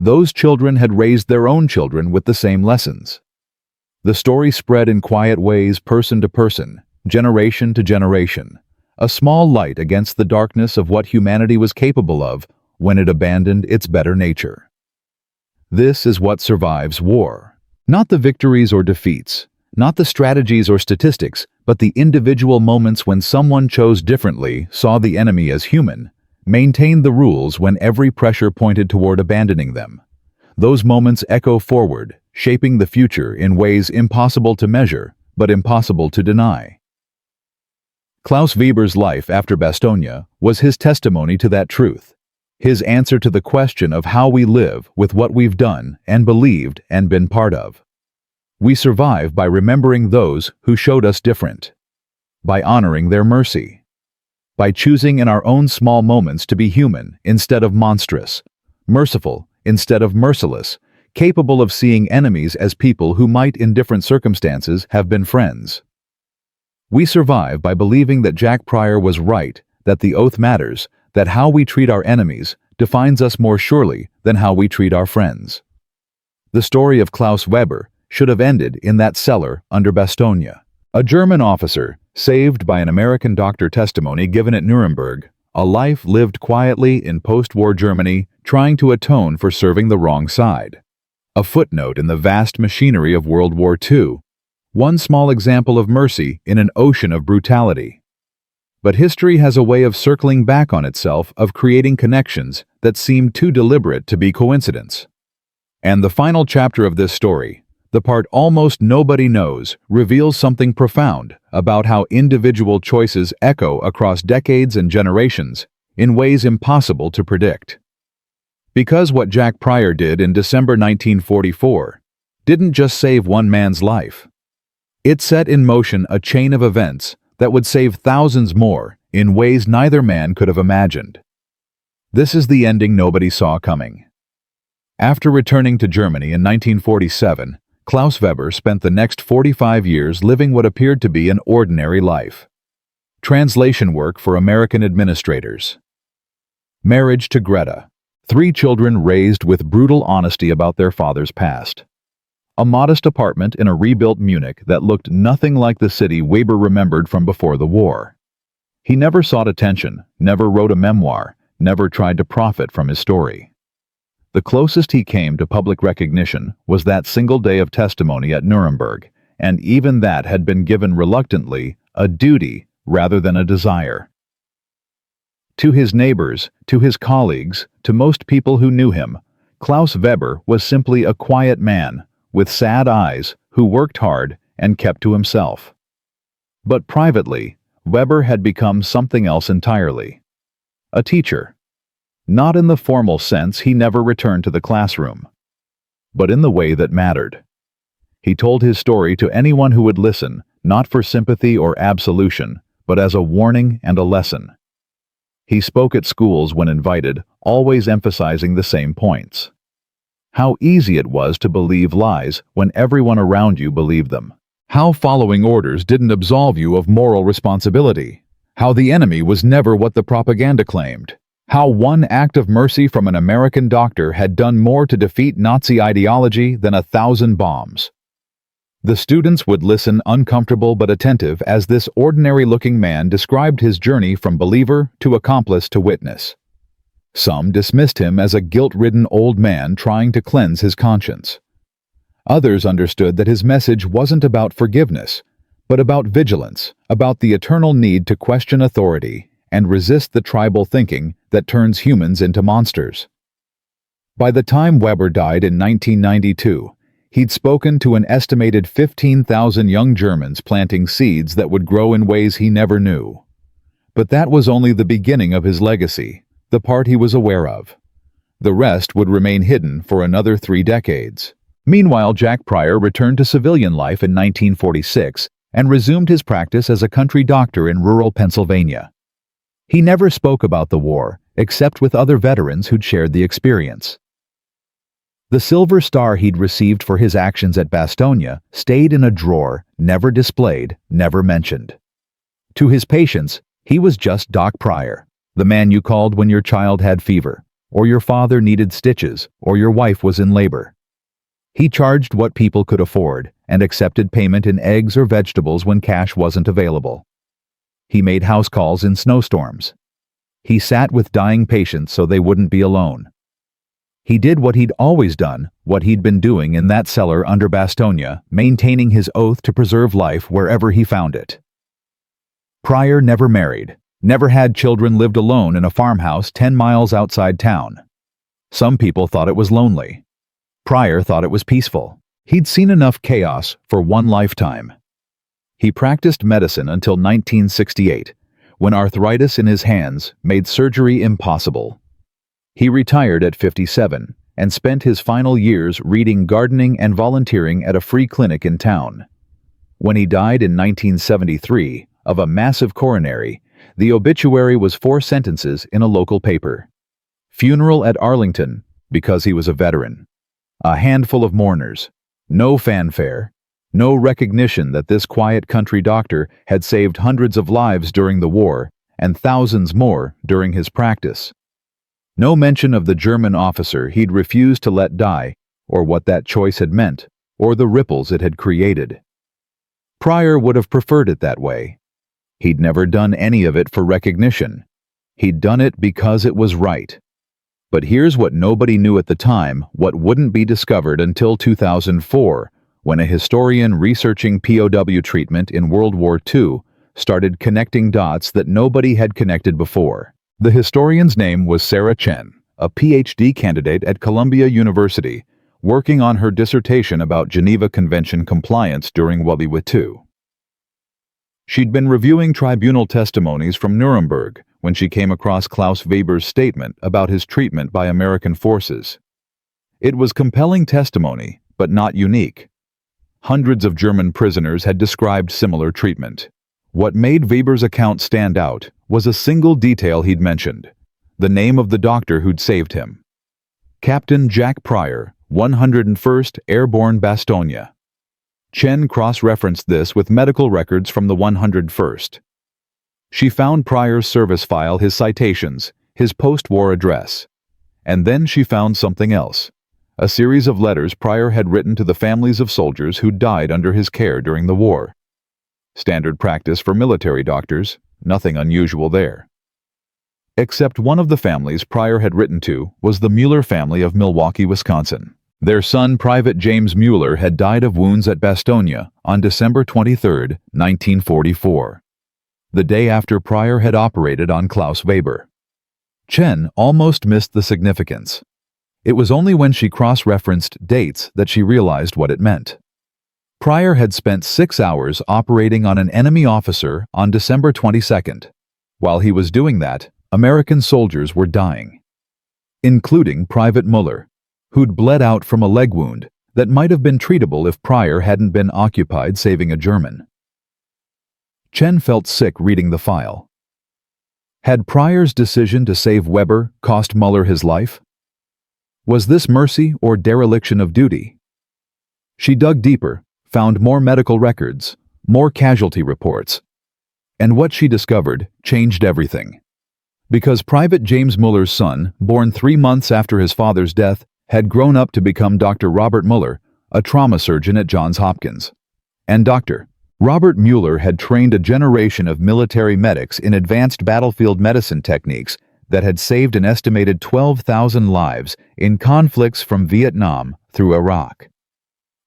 Those children had raised their own children with the same lessons. The story spread in quiet ways, person to person, generation to generation, a small light against the darkness of what humanity was capable of when it abandoned its better nature. This is what survives war. Not the victories or defeats, not the strategies or statistics, but the individual moments when someone chose differently, saw the enemy as human, maintained the rules when every pressure pointed toward abandoning them. Those moments echo forward, shaping the future in ways impossible to measure, but impossible to deny. Klaus Weber's life after Bastogne was his testimony to that truth, his answer to the question of how we live with what we've done and believed and been part of. We survive by remembering those who showed us different, by honoring their mercy, by choosing in our own small moments to be human instead of monstrous, merciful instead of merciless, capable of seeing enemies as people who might in different circumstances have been friends. We survive by believing that Jack Pryor was right, that the oath matters, that how we treat our enemies defines us more surely than how we treat our friends. The story of Klaus Weber should have ended in that cellar under Bastogne. A German officer, saved by an American doctor testimony given at Nuremberg, a life lived quietly in post-war Germany, trying to atone for serving the wrong side. A footnote in the vast machinery of World War II. One small example of mercy in an ocean of brutality. But history has a way of circling back on itself, of creating connections that seem too deliberate to be coincidence. And the final chapter of this story, the part almost nobody knows, reveals something profound about how individual choices echo across decades and generations in ways impossible to predict. Because what Jack Pryor did in December 1944 didn't just save one man's life. It set in motion a chain of events that would save thousands more in ways neither man could have imagined. This is the ending nobody saw coming. After returning to Germany in 1947, Klaus Weber spent the next 45 years living what appeared to be an ordinary life. Translation work for American administrators. Marriage to Greta. 3 children raised with brutal honesty about their father's past. A modest apartment in a rebuilt Munich that looked nothing like the city Weber remembered from before the war. He never sought attention, never wrote a memoir, never tried to profit from his story. The closest he came to public recognition was that single day of testimony at Nuremberg, and even that had been given reluctantly, a duty rather than a desire. To his neighbors, to his colleagues, to most people who knew him, Klaus Weber was simply a quiet man with sad eyes who worked hard and kept to himself. But privately, Weber had become something else entirely. A teacher. Not in the formal sense, he never returned to the classroom, but in the way that mattered. He told his story to anyone who would listen, not for sympathy or absolution, but as a warning and a lesson. He spoke at schools when invited, always emphasizing the same points. How easy it was to believe lies when everyone around you believed them. How following orders didn't absolve you of moral responsibility. How the enemy was never what the propaganda claimed. How one act of mercy from an American doctor had done more to defeat Nazi ideology than 1,000 bombs. The students would listen, uncomfortable but attentive, as this ordinary-looking man described his journey from believer to accomplice to witness. Some dismissed him as a guilt-ridden old man trying to cleanse his conscience. Others understood that his message wasn't about forgiveness, but about vigilance, about the eternal need to question authority and resist the tribal thinking that turns humans into monsters. By the time Weber died in 1992, he'd spoken to an estimated 15,000 young Germans, planting seeds that would grow in ways he never knew. But that was only the beginning of his legacy, the part he was aware of. The rest would remain hidden for another 3 decades. Meanwhile, Jack Pryor returned to civilian life in 1946 and resumed his practice as a country doctor in rural Pennsylvania. He never spoke about the war, except with other veterans who'd shared the experience. The Silver Star he'd received for his actions at Bastogne stayed in a drawer, never displayed, never mentioned. To his patients, he was just Doc Pryor, the man you called when your child had fever, or your father needed stitches, or your wife was in labor. He charged what people could afford and accepted payment in eggs or vegetables when cash wasn't available. He made house calls in snowstorms. He sat with dying patients so they wouldn't be alone. He did what he'd always done, what he'd been doing in that cellar under Bastogne, maintaining his oath to preserve life wherever he found it. Pryor never married, never had children, lived alone in a farmhouse 10 miles outside town. Some people thought it was lonely. Pryor thought it was peaceful. He'd seen enough chaos for one lifetime. He practiced medicine until 1968, when arthritis in his hands made surgery impossible. He retired at 57 and spent his final years reading, gardening, and volunteering at a free clinic in town. When he died in 1973 of a massive coronary, the obituary was 4 sentences in a local paper. Funeral at Arlington, because he was a veteran. A handful of mourners. No fanfare. No recognition that this quiet country doctor had saved hundreds of lives during the war and thousands more during his practice. No mention of the German officer he'd refused to let die, or what that choice had meant, or the ripples it had created. Pryor would have preferred it that way. He'd never done any of it for recognition. He'd done it because it was right. But here's what nobody knew at the time, what wouldn't be discovered until 2004, when a historian researching POW treatment in World War II started connecting dots that nobody had connected before. The historian's name was Sarah Chen, a PhD candidate at Columbia University, working on her dissertation about Geneva Convention compliance during World War II. She'd been reviewing tribunal testimonies from Nuremberg when she came across Klaus Weber's statement about his treatment by American forces. It was compelling testimony, but not unique. Hundreds of German prisoners had described similar treatment. What made Weber's account stand out was a single detail he'd mentioned: the name of the doctor who'd saved him. Captain Jack Pryor, 101st Airborne Bastogne. Chen cross-referenced this with medical records from the 101st. She found Pryor's service file, his citations, his post-war address. And then she found something else: a series of letters Pryor had written to the families of soldiers who died under his care during the war. Standard practice for military doctors, nothing unusual there. Except one of the families Pryor had written to was the Mueller family of Milwaukee, Wisconsin. Their son, Private James Mueller, had died of wounds at Bastogne on December 23, 1944, the day after Pryor had operated on Klaus Weber. Chen almost missed the significance. It was only when she cross-referenced dates that she realized what it meant. Pryor had spent 6 hours operating on an enemy officer on December 22nd. While he was doing that, American soldiers were dying, including Private Mueller, who'd bled out from a leg wound that might have been treatable if Pryor hadn't been occupied saving a German. Chen felt sick reading the file. Had Pryor's decision to save Weber cost Mueller his life? Was this mercy or dereliction of duty? She dug deeper, found more medical records, more casualty reports. And what she discovered changed everything. Because Private James Mueller's son, born 3 months after his father's death, had grown up to become Dr. Robert Mueller, a trauma surgeon at Johns Hopkins. And Dr. Robert Mueller had trained a generation of military medics in advanced battlefield medicine techniques that had saved an estimated 12,000 lives in conflicts from Vietnam through Iraq.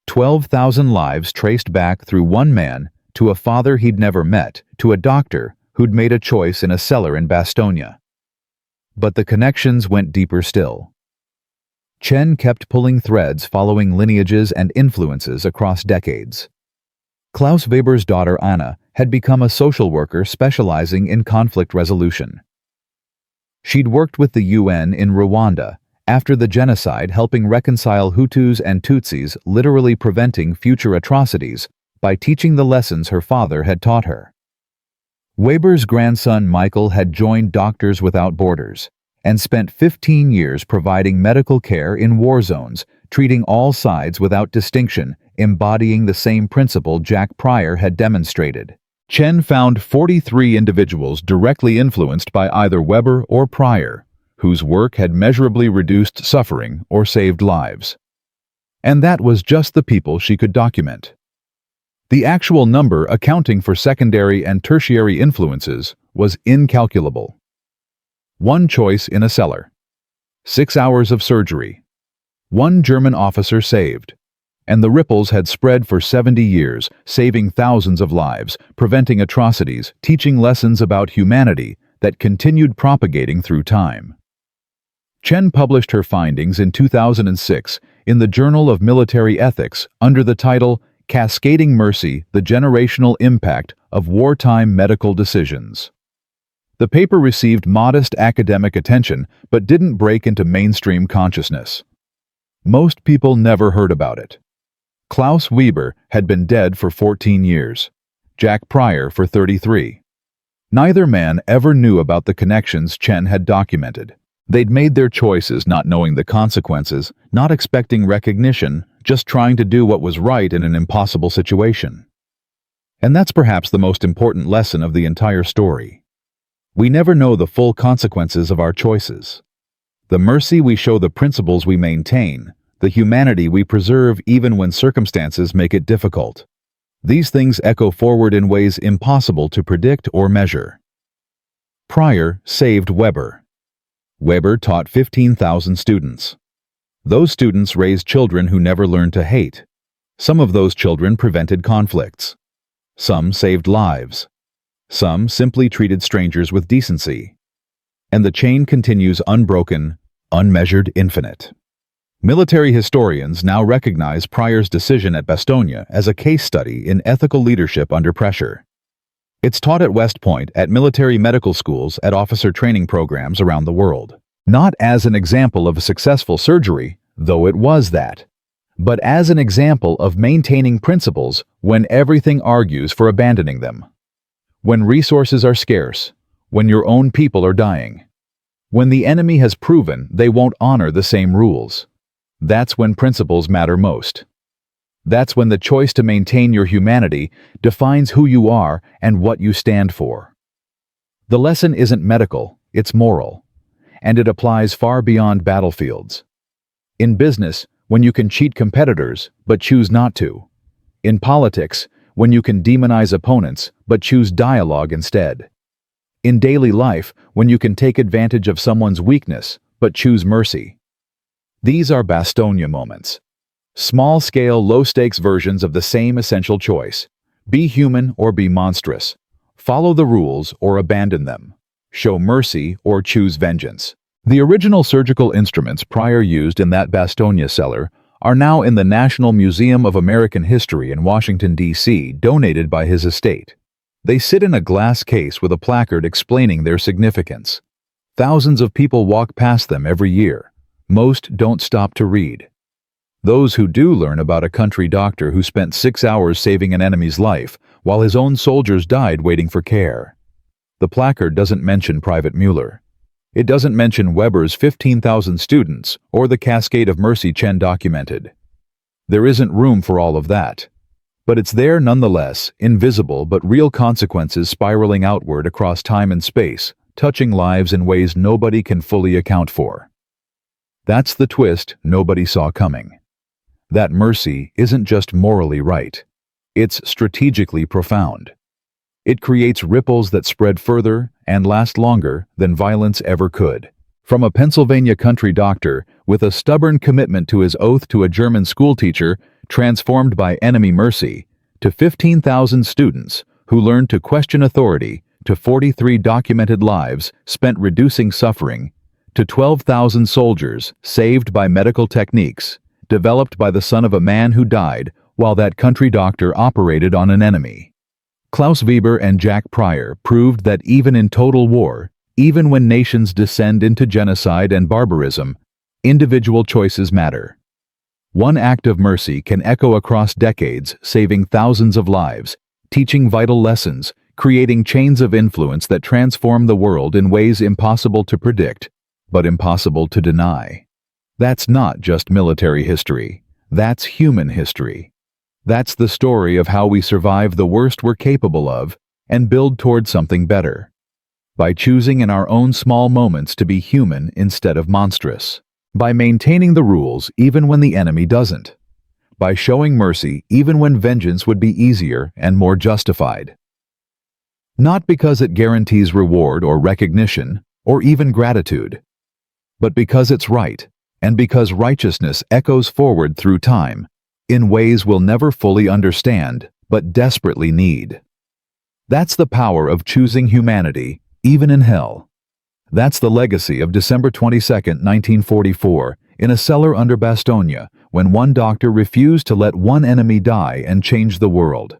12,000 lives traced back through one man to a father he'd never met, to a doctor who'd made a choice in a cellar in Bastogne. But the connections went deeper still. Chen kept pulling threads following lineages and influences across decades. Klaus Weber's daughter Anna had become a social worker specializing in conflict resolution. She'd worked with the UN in Rwanda after the genocide, helping reconcile Hutus and Tutsis, literally preventing future atrocities by teaching the lessons her father had taught her. Weber's grandson Michael had joined Doctors Without Borders and spent 15 years providing medical care in war zones, treating all sides without distinction, embodying the same principle Jack Pryor had demonstrated. Chen found 43 individuals directly influenced by either Weber or Pryor, whose work had measurably reduced suffering or saved lives. And that was just the people she could document. The actual number accounting for secondary and tertiary influences was incalculable. One choice in a cellar. 6 hours of surgery. One German officer saved. And the ripples had spread for 70 years, saving thousands of lives, preventing atrocities, teaching lessons about humanity that continued propagating through time. Chen published her findings in 2006 in the Journal of Military Ethics under the title Cascading Mercy: The Generational Impact of Wartime Medical Decisions. The paper received modest academic attention but didn't break into mainstream consciousness. Most people never heard about it. Klaus Weber had been dead for 14 years. Jack Pryor for 33. Neither man ever knew about the connections Chen had documented. They'd made their choices not knowing the consequences, not expecting recognition, just trying to do what was right in an impossible situation. And that's perhaps the most important lesson of the entire story. We never know the full consequences of our choices. The mercy we show, the principles we maintain, the humanity we preserve even when circumstances make it difficult. These things echo forward in ways impossible to predict or measure. Pryor saved Weber. Weber taught 15,000 students. Those students raised children who never learned to hate. Some of those children prevented conflicts. Some saved lives. Some simply treated strangers with decency. And the chain continues unbroken, unmeasured, infinite. Military historians now recognize Pryor's decision at Bastogne as a case study in ethical leadership under pressure. It's taught at West Point, at military medical schools, at officer training programs around the world. Not as an example of a successful surgery, though it was that, but as an example of maintaining principles when everything argues for abandoning them. When resources are scarce, when your own people are dying, when the enemy has proven they won't honor the same rules. That's when principles matter most. That's when the choice to maintain your humanity defines who you are and what you stand for. The lesson isn't medical, it's moral, and it applies far beyond battlefields. In business, when you can cheat competitors but choose not to. In politics, when you can demonize opponents but choose dialogue instead. In daily life, when you can take advantage of someone's weakness but choose mercy. These are Bastogne moments. Small-scale, low-stakes versions of the same essential choice. Be human or be monstrous. Follow the rules or abandon them. Show mercy or choose vengeance. The original surgical instruments Pryor used in that Bastogne cellar are now in the National Museum of American History in Washington, D.C., donated by his estate. They sit in a glass case with a placard explaining their significance. Thousands of people walk past them every year. Most don't stop to read. Those who do learn about a country doctor who spent 6 hours saving an enemy's life while his own soldiers died waiting for care. The placard doesn't mention Private Mueller. It doesn't mention Weber's 15,000 students or the cascade of mercy Chen documented. There isn't room for all of that. But it's there nonetheless, invisible but real consequences spiraling outward across time and space, touching lives in ways nobody can fully account for. That's the twist nobody saw coming. That mercy isn't just morally right. It's strategically profound. It creates ripples that spread further and last longer than violence ever could. From a Pennsylvania country doctor with a stubborn commitment to his oath to a German schoolteacher transformed by enemy mercy, to 15,000 students who learned to question authority, to 43 documented lives spent reducing suffering, to 12,000 soldiers saved by medical techniques developed by the son of a man who died while that country doctor operated on an enemy. Klaus Weber and Jack Pryor proved that even in total war, even when nations descend into genocide and barbarism, individual choices matter. One act of mercy can echo across decades, saving thousands of lives, teaching vital lessons, creating chains of influence that transform the world in ways impossible to predict, but impossible to deny. That's not just military history. That's human history. That's the story of how we survive the worst we're capable of and build toward something better. by choosing in our own small moments to be human instead of monstrous, by maintaining the rules even when the enemy doesn't, by showing mercy even when vengeance would be easier and more justified. Not because it guarantees reward or recognition, or even gratitude, but because it's right, and because righteousness echoes forward through time, in ways we'll never fully understand, but desperately need. That's the power of choosing humanity, even in hell. That's the legacy of December 22, 1944, in a cellar under Bastogne, when one doctor refused to let one enemy die and change the world.